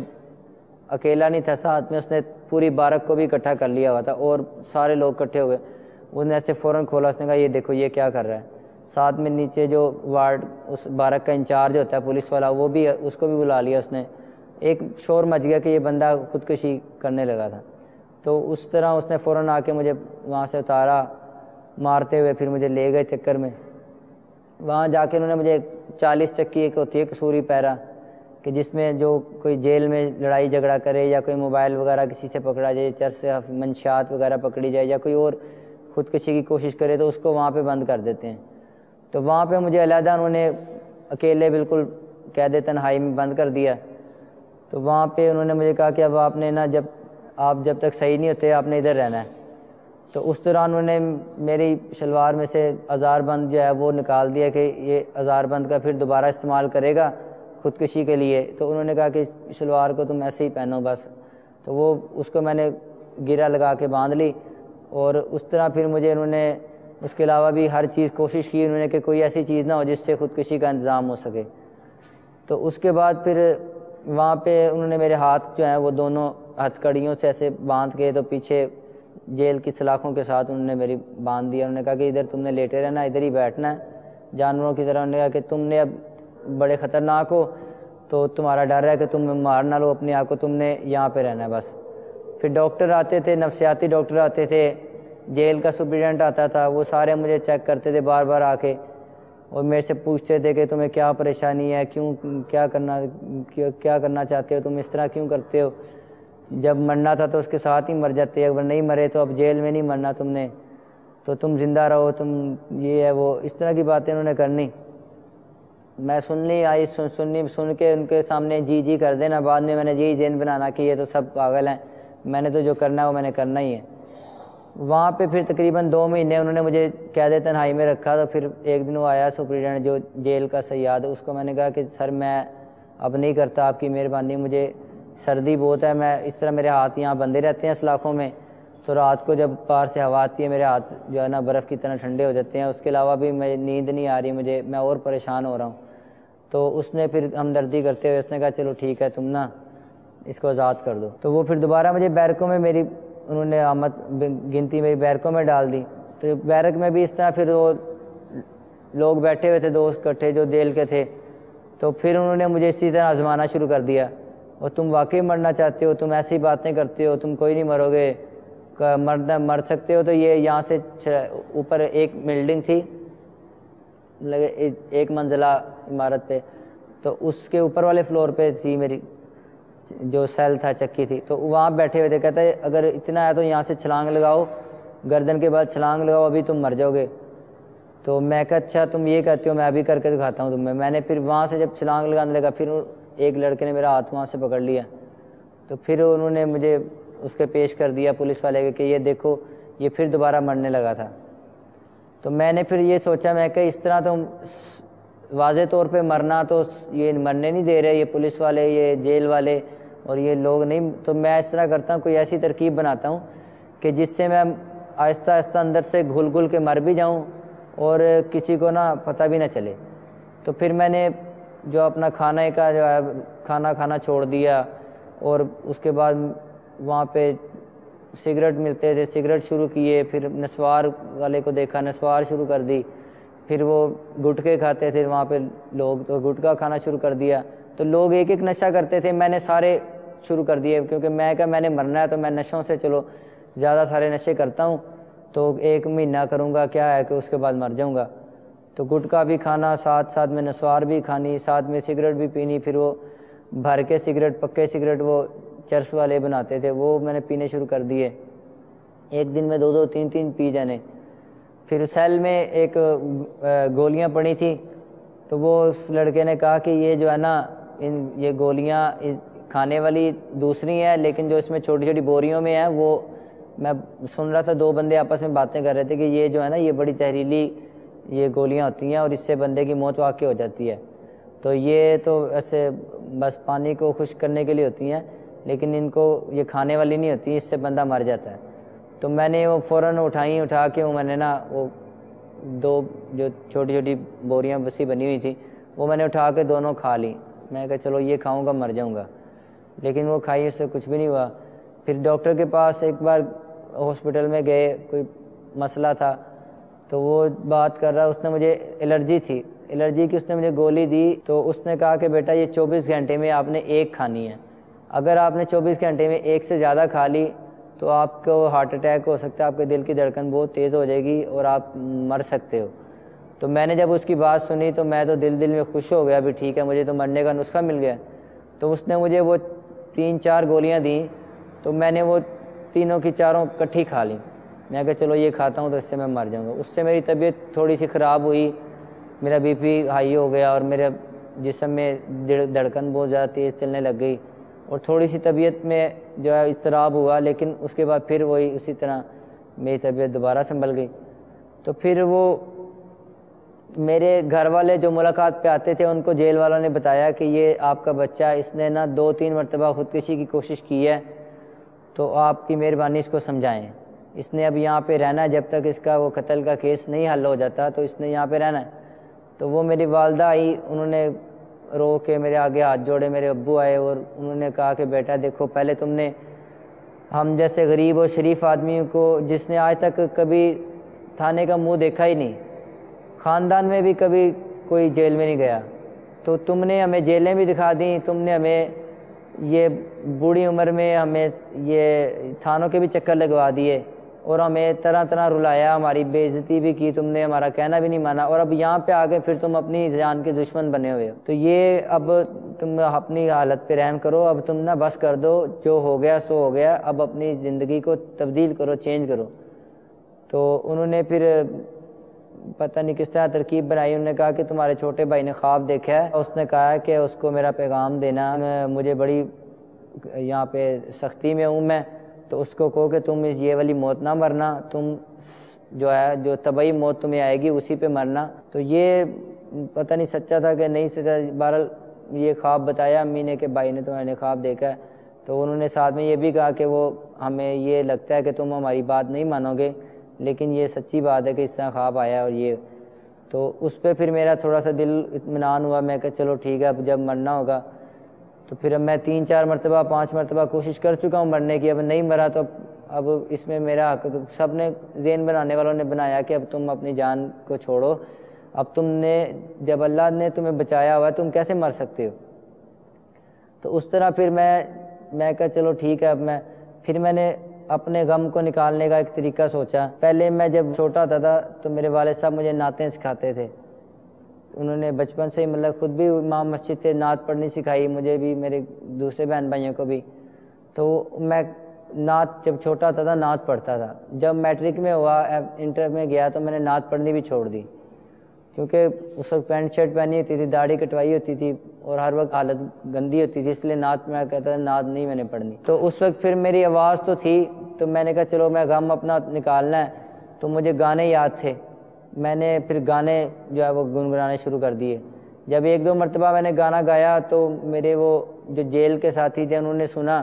Speaker 4: اکیلا نہیں تھا ساتھ میں، اس نے پوری بارک کو بھی اکٹھا کر لیا ہوا تھا اور سارے لوگ اکٹھے ہو گئے، اس نے ایسے فوراً کھولا، اس نے کہا یہ دیکھو یہ کیا کر رہا ہے۔ ساتھ میں نیچے جو وارڈ اس بارک کا انچارج ہوتا ہے پولیس والا، وہ بھی اس کو بھی بلا لیا اس نے، ایک شور مچ گیا کہ یہ بندہ خودکشی کرنے لگا تھا۔ تو اس طرح اس نے فوراً آ کے مجھے وہاں سے اتارا مارتے ہوئے، پھر مجھے لے گئے چکر میں، وہاں جا کے انہوں نے مجھے 40 چکی ایک ہوتی ہے قصوری پیرا، کہ جس میں جو کوئی جیل میں لڑائی جھگڑا کرے یا کوئی موبائل وغیرہ کسی سے پکڑا جائے، چرس منشیات وغیرہ پکڑی جائے یا کوئی اور خودکشی کی کوشش کرے تو اس کو وہاں پہ بند کر دیتے ہیں۔ تو وہاں پہ مجھے علیحدہ انہوں نے اکیلے بالکل قید تنہائی میں بند کر دیا۔ تو وہاں پہ انہوں نے مجھے کہا کہ اب آپ نے نا آپ جب تک صحیح نہیں ہوتے آپ نے ادھر رہنا ہے۔ تو اس دوران انہوں نے میری شلوار میں سے ہزار بند جو ہے وہ نکال دیا کہ یہ ہزار بند کا پھر دوبارہ استعمال کرے گا خودکشی کے لیے، تو انہوں نے کہا کہ شلوار کو تم ایسے ہی پہنو بس، تو وہ اس کو میں نے گرہ لگا کے باندھ لی، اور اس طرح پھر مجھے انہوں نے اس کے علاوہ بھی ہر چیز کوشش کی انہوں نے کہ کوئی ایسی چیز نہ ہو جس سے خودکشی کا انتظام ہو سکے۔ تو اس کے بعد پھر وہاں پہ انہوں نے میرے ہاتھ جو ہیں وہ دونوں ہتھ کڑیوں سے ایسے باندھ کے، تو پیچھے جیل کی سلاخوں کے ساتھ انہوں نے میری باندھ دیا، انہوں نے کہا کہ ادھر تم نے لیٹے رہنا، ادھر ہی بیٹھنا ہے جانوروں کی طرح۔ انہوں نے کہا کہ تم نے اب بڑے خطرناک ہو تو تمہارا ڈر ہے کہ تم مار نہ لو اپنے آپ کو، تم نے یہاں پہ رہنا ہے بس۔ پھر ڈاکٹر آتے تھے، نفسیاتی ڈاکٹر آتے تھے، جیل کا سپرڈنٹ آتا تھا، وہ سارے مجھے چیک کرتے تھے بار بار آ کے، اور میرے سے پوچھتے تھے کہ تمہیں کیا پریشانی ہے، کیا کرنا چاہتے ہو، تم اس طرح کیوں کرتے ہو، جب مرنا تھا تو اس کے ساتھ ہی مر جاتے، اگر نہیں مرے تو اب جیل میں نہیں مرنا تم نے، تو تم زندہ رہو، تم یہ ہے وہ، اس طرح کی باتیں انہوں نے کرنی۔ میں سن کے ان کے سامنے جی کر دینا، بعد میں نے یہی ذہن بنانا کہ یہ تو سب پاگل ہیں، میں نے تو جو کرنا ہے وہ میں نے کرنا ہی ہے۔ وہاں پہ پھر تقریباً 2 مہینے انہوں نے مجھے قید تنہائی میں رکھا، تو پھر ایک دن وہ آیا سپرنٹینڈنٹ جو جیل کا سیاد، اس کو میں نے کہا کہ سر میں اب نہیں کرتا، آپ کی مہربانی، مجھے سردی بہت ہے، میں اس طرح میرے ہاتھ یہاں بندھے رہتے ہیں سلاخوں میں، تو رات کو جب پار سے ہوا آتی ہے میرے ہاتھ جو ہے نا برف کی طرح ٹھنڈے ہو جاتے ہیں، اس کے علاوہ بھی میں نیند نہیں آ رہی مجھے، میں اور پریشان ہو رہا ہوں۔ تو اس نے پھر ہمدردی کرتے ہوئے اس نے کہا چلو ٹھیک ہے تم نا اس کو آزاد کر دو۔ تو وہ پھر دوبارہ مجھے بیرکوں میں انہوں نے آمد گنتی میری بیرکوں میں ڈال دی۔ تو بیرک میں بھی اس طرح پھر وہ لوگ بیٹھے ہوئے تھے دوست اکٹھے جو جیل کے تھے، تو پھر انہوں نے مجھے اسی طرح آزمانا شروع کر دیا، اور تم واقعی مرنا چاہتے ہو، تم ایسی باتیں کرتے ہو، تم کوئی نہیں مرو گے، مر سکتے ہو تو یہ یہاں سے اوپر ایک بلڈنگ تھی 1 منزلہ عمارت پہ، تو اس کے اوپر والے فلور پہ تھی میری جو سیل تھا، چکی تھی، تو وہاں بیٹھے ہوئے تھے، کہتا ہے اگر اتنا ہے تو یہاں سے چھلانگ لگاؤ، گردن کے بعد چھلانگ لگاؤ، ابھی تم مر جاؤ گے۔ تو میں کہا اچھا تم یہ کہتے ہو، میں ابھی کر کے دکھاتا ہوں تمہیں۔ میں نے پھر وہاں سے جب چھلانگ لگانے لگا، پھر ایک لڑکے نے میرا ہاتھ وہاں سے پکڑ لیا، تو پھر انہوں نے مجھے اس کے پیش کر دیا پولیس والے کہ یہ دیکھو یہ پھر دوبارہ مرنے لگا تھا۔ تو میں نے پھر یہ سوچا، میں کہ اس طرح تو واضح طور پہ مرنا تو یہ مرنے نہیں دے رہے یہ پولیس والے، یہ جیل والے اور یہ لوگ نہیں، تو میں اس طرح کرتا ہوں، کوئی ایسی ترکیب بناتا ہوں کہ جس سے میں آہستہ آہستہ اندر سے گھل گھل کے مر بھی جاؤں اور کسی کو نا پتہ بھی نہ چلے۔ تو پھر میں نے جو اپنا کھانے کا جو ہے کھانا کھانا چھوڑ دیا، اور اس کے بعد وہاں پہ سگریٹ ملتے تھے، سگریٹ شروع کیے، پھر نسوار والے کو دیکھا، نسوار شروع کر دی، پھر وہ گٹکے کھاتے تھے وہاں پہ لوگ، تو گٹکا کھانا شروع کر دیا۔ تو لوگ ایک ایک نشہ کرتے تھے، میں نے سارے شروع کر دیے، کیونکہ میں نے مرنا ہے تو میں نشوں سے چلو زیادہ سارے نشے کرتا ہوں، تو 1 مہینہ کروں گا، کیا ہے کہ اس کے بعد مر جاؤں گا۔ تو گٹکا بھی کھانا، ساتھ میں نسوار بھی کھانی، ساتھ میں سگریٹ بھی پینی، پھر وہ بھر کے سگریٹ، پکے سگریٹ وہ چرس والے بناتے تھے، وہ میں نے پینے شروع کر دیے۔ ایک دن میں 2 3 پی جانے۔ پھر سیل میں ایک گولیاں پڑی تھیں، تو وہ اس لڑکے نے کہا کہ یہ جو ہے نا یہ گولیاں کھانے والی دوسری ہیں، لیکن جو اس میں چھوٹی چھوٹی بوریوں میں ہیں، وہ میں سن رہا تھا 2 بندے آپس میں باتیں کر رہے تھے کہ یہ جو ہے نا یہ بڑی زہریلی یہ گولیاں ہوتی ہیں اور اس سے بندے کی موت واقع ہو جاتی ہے، تو یہ تو ایسے بس پانی کو خشک کرنے کے لیے ہوتی ہیں، لیکن ان کو یہ کھانے والی نہیں ہوتی، اس سے بندہ مر جاتا ہے۔ تو میں نے وہ فوراً اٹھا کے میں نے نا وہ 2 جو چھوٹی چھوٹی بوریاں بسی بنی ہوئی تھیں، وہ میں نے اٹھا کے دونوں کھا لی۔ میں کہا چلو یہ کھاؤں گا مر جاؤں گا، لیکن وہ کھائی، اس سے کچھ بھی نہیں ہوا۔ پھر ڈاکٹر کے پاس ایک بار ہاسپٹل میں گئے، کوئی مسئلہ تھا، تو وہ بات کر رہا، اس نے مجھے الرجی تھی، الرجی کی اس نے مجھے گولی دی، تو اس نے کہا کہ بیٹا یہ 24 گھنٹے میں آپ نے 1 کھانی ہے، اگر آپ نے 24 گھنٹے میں 1 سے زیادہ کھا لی تو آپ کو ہارٹ اٹیک ہو سکتا ہے، آپ کے دل کی دھڑکن بہت تیز ہو جائے گی اور آپ مر سکتے ہو۔ تو میں نے جب اس کی بات سنی تو میں تو دل میں خوش ہو گیا، بھی ٹھیک ہے مجھے تو مرنے کا نسخہ مل گیا۔ تو اس نے مجھے وہ 3 4 گولیاں دیں، تو میں نے وہ تینوں کی چاروں کٹھی کھا لیں۔ میں کہا چلو یہ کھاتا ہوں تو اس سے میں مر جاؤں گا۔ اس سے میری طبیعت تھوڑی سی خراب ہوئی، میرا بی پی ہائی ہو گیا اور میرے جسم میں دھڑکن بہت زیادہ تیز چلنے لگ گئی، اور تھوڑی سی طبیعت میں جو ہے اضطراب ہوا، لیکن اس کے بعد پھر وہی اسی طرح میری طبیعت دوبارہ سنبھل گئی۔ تو پھر وہ میرے گھر والے جو ملاقات پہ آتے تھے، ان کو جیل والوں نے بتایا کہ یہ آپ کا بچہ، اس نے نا 2 3 مرتبہ خودکشی کی کوشش کی ہے، تو آپ کی مہربانی اس کو سمجھائیں، اس نے اب یہاں پہ رہنا ہے، جب تک اس کا وہ قتل کا کیس نہیں حل ہو جاتا تو اس نے یہاں پہ رہنا ہے۔ تو وہ میری والدہ آئی، انہوں نے رو کے میرے آگے ہاتھ جوڑے، میرے ابو آئے اور انہوں نے کہا کہ بیٹا دیکھو، پہلے تم نے ہم جیسے غریب اور شریف آدمیوں کو، جس نے آج تک کبھی تھانے کا منہ دیکھا ہی نہیں، خاندان میں بھی کبھی کوئی جیل میں نہیں گیا، تو تم نے ہمیں جیلیں بھی دکھا دیں، تم نے ہمیں یہ بوڑھی عمر میں ہمیں یہ تھانوں کے بھی چکر لگوا دیے، اور ہمیں طرح طرح رلایا، ہماری بے عزتی بھی کی تم نے، ہمارا کہنا بھی نہیں مانا، اور اب یہاں پہ آ کے پھر تم اپنی جان کے دشمن بنے ہوئے ہو۔ تو یہ اب تم اپنی حالت پہ رحم کرو، اب تم نہ بس کر دو، جو ہو گیا سو ہو گیا، اب اپنی زندگی کو تبدیل کرو، چینج کرو۔ تو انہوں نے پھر پتہ نہیں کس طرح ترکیب بنائی، انہوں نے کہا کہ تمہارے چھوٹے بھائی نے خواب دیکھا ہے، اس نے کہا ہے کہ اس کو میرا پیغام دینا، مجھے بڑی یہاں پہ سختی میں ہوں میں، تو اس کو کہو کہ تم یہ والی موت نہ مرنا، تم جو ہے جو طبعی موت تمہیں آئے گی اسی پہ مرنا۔ تو یہ پتہ نہیں سچا تھا کہ نہیں سچا، بہرحال یہ خواب بتایا امی نے کہ بھائی نے تمہارے خواب دیکھا ہے۔ تو انہوں نے ساتھ میں یہ بھی کہا کہ وہ ہمیں یہ لگتا ہے کہ تم ہماری بات نہیں مانو گے، لیکن یہ سچی بات ہے کہ اس طرح خواب آیا اور یہ۔ تو اس پہ پھر میرا تھوڑا سا دل اطمینان ہوا، میں کہ چلو ٹھیک ہے، اب جب مرنا ہوگا تو پھر اب میں 3 4 مرتبہ 5 مرتبہ کوشش کر چکا ہوں مرنے کی، اب نہیں مرا تو اب اس میں میرا حق، سب نے ذہن بنانے والوں نے بنایا کہ اب تم اپنی جان کو چھوڑو، اب تم نے جب اللہ نے تمہیں بچایا ہوا ہے تم کیسے مر سکتے ہو۔ تو اس طرح پھر میں کہا چلو ٹھیک ہے، اب پھر میں نے اپنے غم کو نکالنے کا ایک طریقہ سوچا۔ پہلے میں جب چھوٹا ہوتا تھا تو میرے والد صاحب مجھے نعتیں سکھاتے تھے، انہوں نے بچپن سے ہی مطلب خود بھی امام مسجد تھے، نعت پڑھنی سکھائی مجھے بھی، میرے دوسرے بہن بھائیوں کو بھی۔ تو میں نعت جب چھوٹا ہوتا تھا نعت پڑھتا تھا، جب میٹرک میں ہوا انٹر میں گیا تو میں نے نعت پڑھنی بھی چھوڑ دی، کیونکہ اس وقت پینٹ شرٹ پہنی ہوتی تھی، داڑھی کٹوائی ہوتی تھی اور ہر وقت حالت گندی ہوتی تھی، اس لیے نعت میں کہتا تھا نعت نہیں میں نے پڑھنی۔ تو اس وقت پھر میری آواز تو تھی، تو میں نے کہا چلو میں غم اپنا نکالنا ہے، تو مجھے گانے یاد تھے، میں نے پھر گانے جو ہے وہ گنگنانے شروع کر دیے۔ جب 1 2 مرتبہ میں نے گانا گایا تو میرے وہ جو جیل کے ساتھی تھے انہوں نے سنا،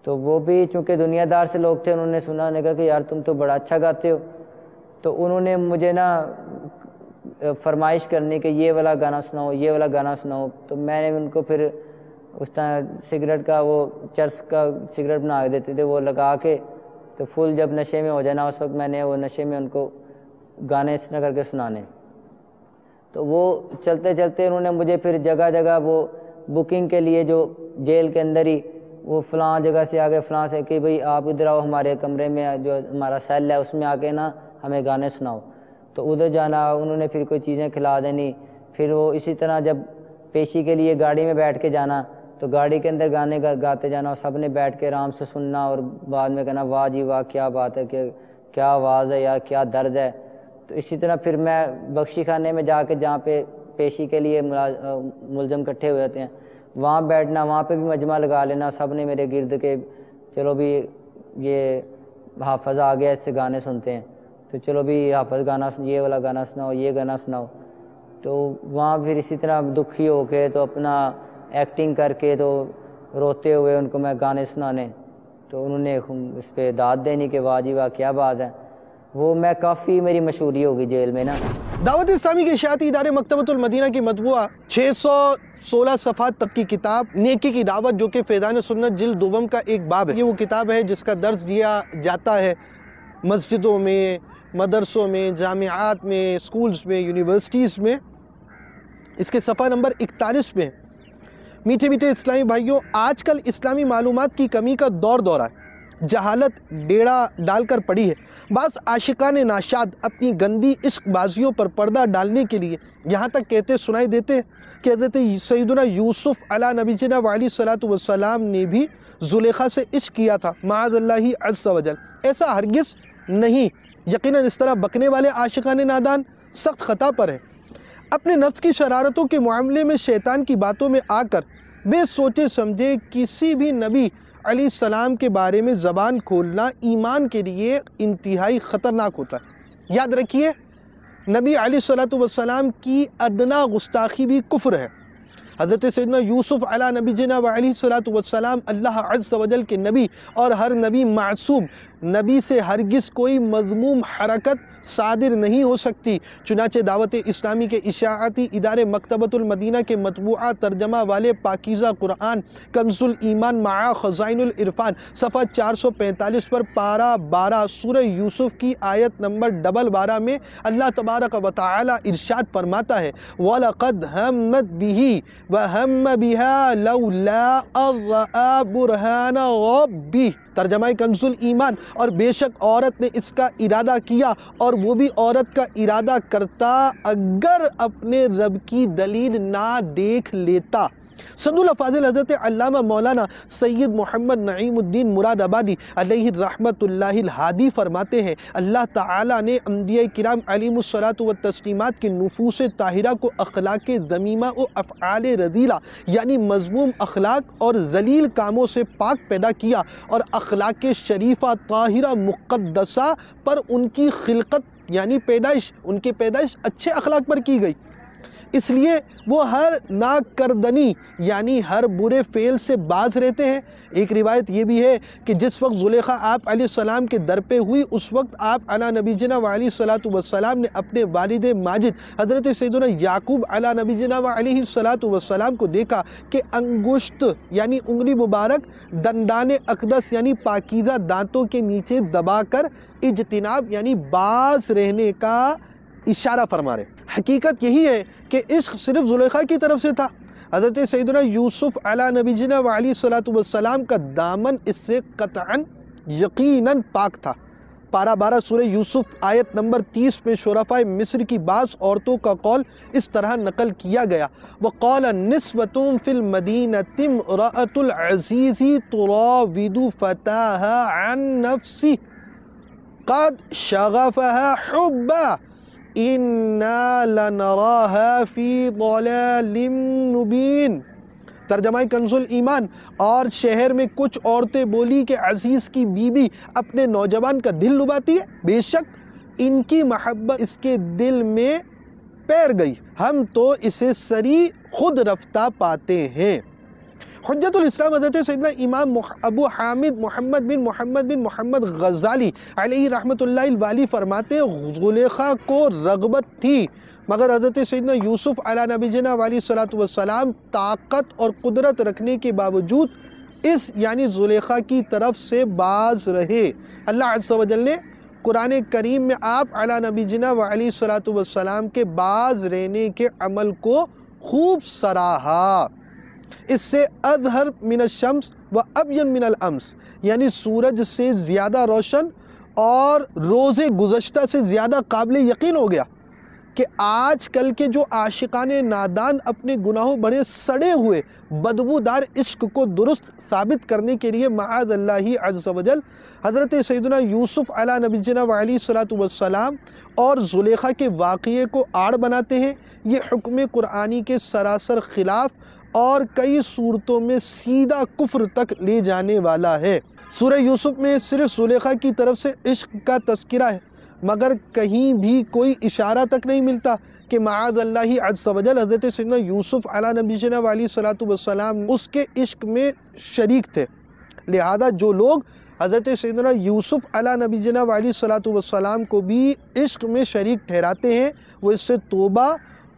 Speaker 4: تو وہ بھی چونکہ دنیا دار سے لوگ تھے، انہوں نے سنا، انہوں نے کہا کہ یار تم تو بڑا اچھا گاتے ہو. تو انہوں نے مجھے نا فرمائش کرنی کہ یہ والا گانا سناؤ، یہ والا گانا سناؤ. تو میں نے ان کو پھر اس طرح سگریٹ کا وہ چرس کا سگریٹ بنا کے دیتے تھے، وہ لگا کے تو فل جب نشے میں ہو جانا اس وقت میں نے وہ نشے میں ان کو گانے اس طرح کر کے سنانے. تو وہ چلتے چلتے انہوں نے مجھے پھر جگہ جگہ وہ بکنگ کے لیے جو جیل کے اندر ہی وہ فلاں جگہ سے آگے فلاں سے کہ بھئی آپ ادھر آؤ ہمارے کمرے میں جو ہمارا سیل ہے اس میں آ کے نا ہمیں گانے سناؤ. تو ادھر جانا، انہوں نے پھر کوئی چیزیں کھلا دینی. پھر وہ اسی طرح جب پیشی کے لیے گاڑی میں بیٹھ کے جانا تو گاڑی کے اندر گانے گاتے جانا، اور سب نے بیٹھ کے آرام سے سننا، اور بعد میں کہنا واہ جی واہ کیا بات ہے، کہ کیا آواز ہے یا کیا درد ہے. تو اسی طرح پھر میں بخشی خانے میں جا کے جہاں پہ پیشی کے لیے ملزم اکٹھے ہوئے ہوتے ہیں وہاں بیٹھنا، وہاں پہ بھی مجمع لگا لینا، سب نے میرے گرد کے چلو بھی یہ حافظ آ گیا اس سے گانے سنتے ہیں، تو چلو بھی حافظ گانا یہ والا گانا سناؤ، یہ گانا سناؤ. تو وہاں پھر اسی طرح دکھی ہو کے تو اپنا ایکٹنگ کر کے تو روتے ہوئے ان کو میں گانے سنانے. تو انہوں نے اس پہ داد دینی کہ واہ جی واہ کیا بات ہے. وہ میں کافی میری مشہوری ہوگی جیل میں نا.
Speaker 2: دعوت اسلامی کے اشاعتی ادارے مکتبۃ المدینہ کی مطبوعہ 616 صفحات تک کی کتاب نیکی کی دعوت، جو کہ فیضان سنت جلد دوم کا ایک باب ہے. یہ وہ کتاب ہے جس کا درس دیا جاتا ہے مسجدوں میں، مدرسوں میں، جامعات میں، اسکولز میں، یونیورسٹیز میں. اس کے صفحہ نمبر 41 میں. میٹھے میٹھے اسلامی بھائیوں، آج کل اسلامی معلومات کی کمی کا دور ہے. جہالت ڈیڑا ڈال کر پڑی ہے. بعض عاشقان ناشاد اپنی گندی عشق بازیوں پر پردہ ڈالنے کے لیے یہاں تک کہتے سنائی دیتے ہیں کہ حضرت سیدنا یوسف علیہ نبینا وعلیہ الصلوۃ والسلام نے بھی زلیخا سے عشق کیا تھا، معاذ اللہ عز وجل. ایسا ہرگز نہیں. یقیناً اس طرح بکنے والے عاشقان نادان سخت خطا پر ہیں. اپنے نفس کی شرارتوں کے معاملے میں شیطان کی باتوں میں آ کر بے سوچے سمجھے کسی بھی نبی علیہ السلام کے بارے میں زبان کھولنا ایمان کے لیے انتہائی خطرناک ہوتا ہے. یاد رکھیے، نبی علیہ السلام کی ادنا گستاخی بھی کفر ہے. حضرت سیدنا یوسف علیہ نبینا وعلیہ السلام اللہ عز و جل کے نبی، اور ہر نبی معصوم. نبی سے ہرگز کوئی مذموم حرکت صادر نہیں ہو سکتی. چنانچہ دعوت اسلامی کے اشاعتی ادارے مکتبۃ المدینہ کے مطبوعہ ترجمہ والے پاکیزہ قرآن کنز الایمان مع خزائن العرفان صفحہ 445 پر پارہ 12 سورہ یوسف کی آیت نمبر 12 میں اللہ تبارک و تعالی ارشاد فرماتا ہے وَلَقَدْ هَمَّتْ بِهِ وَهَمَّ بِهَا لَوْلَا أَن رَأَىٰ بُرْهَانَ رَبِّهِ. ترجمہ کنز الایمان، اور بے شک عورت نے اس کا ارادہ کیا، اور وہ بھی عورت کا ارادہ کرتا اگر اپنے رب کی دلیل نہ دیکھ لیتا. صدر الافاضل حضرت علامہ مولانا سید محمد نعیم الدین مراد آبادی علیہ رحمت اللہ الہادی فرماتے ہیں اللہ تعالیٰ نے انبیاء کرام علیہم الصلاۃ والتسلیمات کے نفوس طاہرہ کو اخلاق ذمیمہ و افعال رذیلہ یعنی مذموم اخلاق اور ذلیل کاموں سے پاک پیدا کیا، اور اخلاق شریفہ طاہرہ مقدسہ پر ان کی خلقت یعنی پیدائش، ان کی پیدائش اچھے اخلاق پر کی گئی. اس لیے وہ ہر ناکردنی یعنی ہر برے فعل سے باز رہتے ہیں. ایک روایت یہ بھی ہے کہ جس وقت زلیخا آپ علیہ السلام کے در پہ ہوئی اس وقت آپ علیہ نبینا وعلیہ الصلوۃ والسلام نے اپنے والد ماجد حضرت سیدنا یعقوب علیہ نبینا وعلیہ الصلوۃ والسلام کو دیکھا کہ انگشت یعنی انگلی مبارک دندان اقدس یعنی پاکیزہ دانتوں کے نیچے دبا کر اجتناب یعنی باز رہنے کا اشارہ فرما رہے. حقیقت یہی ہے کہ عشق صرف زلیخا کی طرف سے تھا. حضرت سیدنا یوسف علیہ نبینا وعلیہ الصلوۃ والسلام کا دامن اس سے قطعاً یقیناً پاک تھا. پارہ 12 سورہ یوسف آیت نمبر 30 میں شرفاء مصر کی بعض عورتوں کا قول اس طرح نقل کیا گیا وَقَالَ نِسْوَةٌ فِي الْمَدِينَةِ امْرَأَةُ الْعَزِيزِ تُرَاوِدُ فَتَاهَا عَنْ نَفْسِهِ قَدْ شَغَفَهَا حُبًّا اِنَّا لَنَرَاهَا فِي ضَلَالٍ مُبِينٍ. ترجمہ کنز الایمان. اور شہر میں کچھ عورتیں بولی کہ عزیز کی بیوی اپنے نوجوان کا دل لباتی ہے، بے شک ان کی محبت اس کے دل میں پیر گئی، ہم تو اسے سری خود رفتہ پاتے ہیں. حجت الاسلام حضرت سیدنا امام ابو حامد محمد بن محمد غزالی علیہ رحمۃ اللہ الوالی فرماتے ہیں زلیخا کو رغبت تھی، مگر حضرت سیدنا یوسف علیہ نبی جنا علیہ الصلوۃ والسلام طاقت اور قدرت رکھنے کے باوجود اس یعنی زلیخا کی طرف سے باز رہے۔ اللہ عز و جل نے قرآن کریم میں آپ علیہ نبی جنا علیہ الصلوۃ والسلام کے باز رہنے کے عمل کو خوب سراہا۔ اس سے اظہر من الشمس و ابین من الامس، یعنی سورج سے زیادہ روشن اور روز گزشتہ سے زیادہ قابل یقین ہو گیا کہ آج کل کے جو عاشقان نادان اپنے گناہوں بڑے سڑے ہوئے بدبودار عشق کو درست ثابت کرنے کے لیے معاذ اللہ عز و جل حضرت سیدنا یوسف علیہ نبی جنا علیہ الصلوۃ والسلام اور زلیخا کے واقعے کو آڑ بناتے ہیں، یہ حکم قرآنی کے سراسر خلاف اور کئی صورتوں میں سیدھا کفر تک لے جانے والا ہے۔ سورہ یوسف میں صرف زلیخا کی طرف سے عشق کا تذکرہ ہے، مگر کہیں بھی کوئی اشارہ تک نہیں ملتا کہ معاذ اللہ عز و جل حضرت سیدنا یوسف علیہ نبی جنا علیہ الصلوۃ والسلام اس کے عشق میں شریک تھے۔ لہذا جو لوگ حضرت سیدنا یوسف علیہ نبی جنا علیہ الصلوۃ والسلام کو بھی عشق میں شریک ٹھہراتے ہیں، وہ اس سے توبہ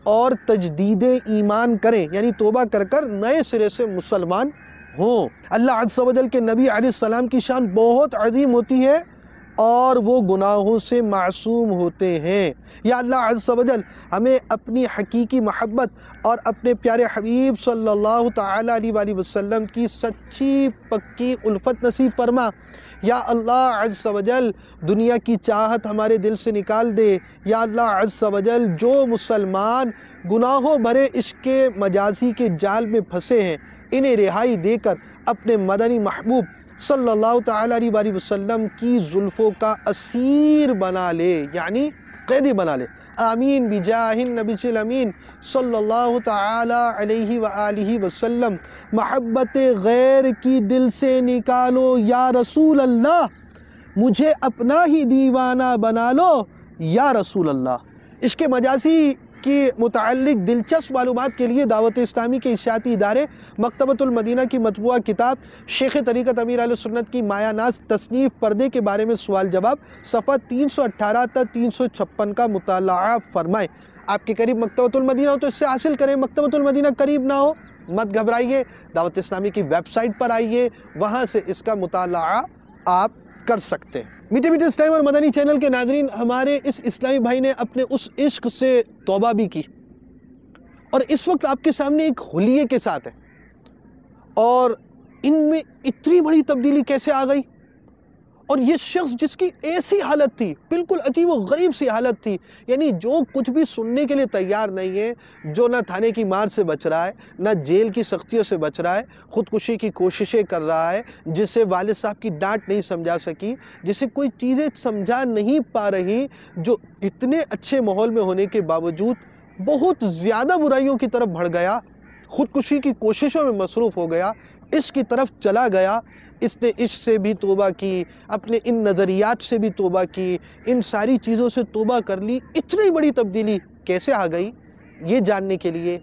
Speaker 2: اور تجدید ایمان کریں، یعنی توبہ کر کر نئے سرے سے مسلمان ہوں۔ اللہ عز و جل کے نبی علیہ السلام کی شان بہت عظیم ہوتی ہے اور وہ گناہوں سے معصوم ہوتے ہیں۔ یا اللہ عز و جل ہمیں اپنی حقیقی محبت اور اپنے پیارے حبیب صلی اللہ تعالیٰ علیہ وآلہ وسلم کی سچی پکی الفت نصیب فرما۔ یا اللہ عز و جل دنیا کی چاہت ہمارے دل سے نکال دے۔ یا اللہ عز و جل جو مسلمان گناہوں بھرے عشق مجازی کے جال میں پھنسے ہیں، انہیں رہائی دے کر اپنے مدنی محبوب صلی اللہ تعالیٰ علیہ وآلہ وسلم کی زلفوں کا اسیر بنا لے، یعنی قیدی بنا لے۔ آمین بجاہ النبی الامین صلی اللہ تعالیٰ علیہ وآلہ وسلم۔ محبت غیر کی دل سے نکالو یا رسول اللہ، مجھے اپنا ہی دیوانہ بنا لو یا رسول اللہ۔ عشق مجازی کے متعلق دلچسپ معلومات کے لیے دعوت اسلامی کے اشاعتی ادارے مکتبۃ المدینہ کی مطبوعہ کتاب شیخ طریقت امیر اہل سنت کی مایہ ناز تصنیف پردے کے بارے میں سوال جواب صفحہ 318 تا 356 کا مطالعہ فرمائیں۔ آپ کے قریب مکتبۃ المدینہ ہو تو اس سے حاصل کریں، مکتبۃ المدینہ قریب نہ ہو مت گھبرائیے، دعوت اسلامی کی ویب سائٹ پر آئیے، وہاں سے اس کا مطالعہ آپ کر سکتے ہیں۔ میٹھے میٹھے اسلام اور مدنی چینل کے ناظرین، ہمارے اس اسلامی بھائی نے اپنے اس عشق سے توبہ بھی کی اور اس وقت آپ کے سامنے ایک حلیے کے ساتھ ہے، اور ان میں اتنی بڑی تبدیلی کیسے آ گئی؟ اور یہ شخص جس کی ایسی حالت تھی، بالکل عجیب و غریب سی حالت تھی، یعنی جو کچھ بھی سننے کے لیے تیار نہیں ہے، جو نہ تھانے کی مار سے بچ رہا ہے، نہ جیل کی سختیوں سے بچ رہا ہے، خودکشی کی کوششیں کر رہا ہے، جسے والد صاحب کی ڈانٹ نہیں سمجھا سکی، جسے کوئی چیزیں سمجھا نہیں پا رہی، جو اتنے اچھے ماحول میں ہونے کے باوجود بہت زیادہ برائیوں کی طرف بڑھ گیا، خودکشی کی کوششوں میں مصروف ہو گیا، عشق کی طرف چلا گیا۔ اس نے عشق سے بھی توبہ کی، اپنے ان نظریات سے بھی توبہ کی، ان ساری چیزوں سے توبہ کر لی۔ اتنی بڑی تبدیلی کیسے آ گئی، یہ جاننے کے لیے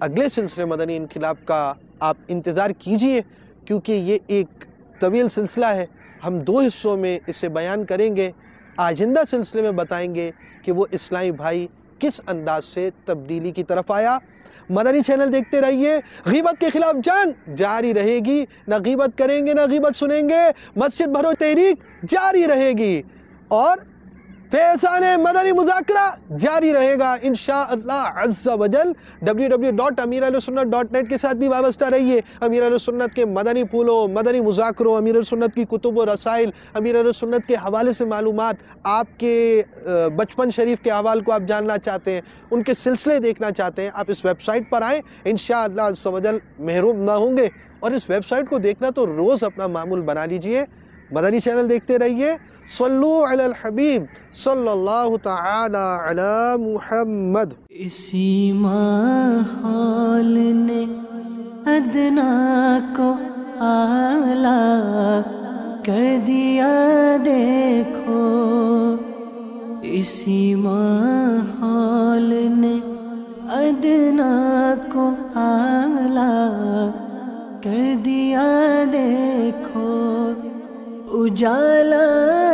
Speaker 2: اگلے سلسلے مدنی انقلاب کا آپ انتظار کیجئے، کیونکہ یہ ایک طویل سلسلہ ہے۔ ہم 2 حصوں میں اسے بیان کریں گے۔ آئندہ سلسلے میں بتائیں گے کہ وہ اسلامی بھائی کس انداز سے تبدیلی کی طرف آیا۔ مدنی چینل دیکھتے رہیے۔ غیبت کے خلاف جنگ جاری رہے گی، نہ غیبت کریں گے نہ غیبت سنیں گے، مسجد بھرو تحریک جاری رہے گی، اور فیضان مدنی مذاکرہ جاری رہے گا انشاءاللہ عز و جل۔ www.amirahlusunnat.net کے ساتھ بھی وابستہ رہیے۔ امیر اہل سنت کے مدنی پھولوں، مدنی مذاکروں، امیر اہل سنت کی کتب و رسائل، امیر اہل سنت کے حوالے سے معلومات، آپ کے بچپن شریف کے احوال کو آپ جاننا چاہتے ہیں، ان کے سلسلے دیکھنا چاہتے ہیں، آپ اس ویب سائٹ پر آئیں، انشاءاللہ عز و جل محروم نہ ہوں گے۔ اور اس ویب سائٹ کو دیکھنا تو روز اپنا معمول بنا لیجئے۔ مدنی چینل دیکھتے رہیے۔ صلو علی الحبیب صلی اللہ تعالی علی محمد۔
Speaker 1: اسی ماحول نے ادنا کو اعلیٰ کر دیا دیکھو، اسی ماحول نے ادنا کو اعلیٰ اجالا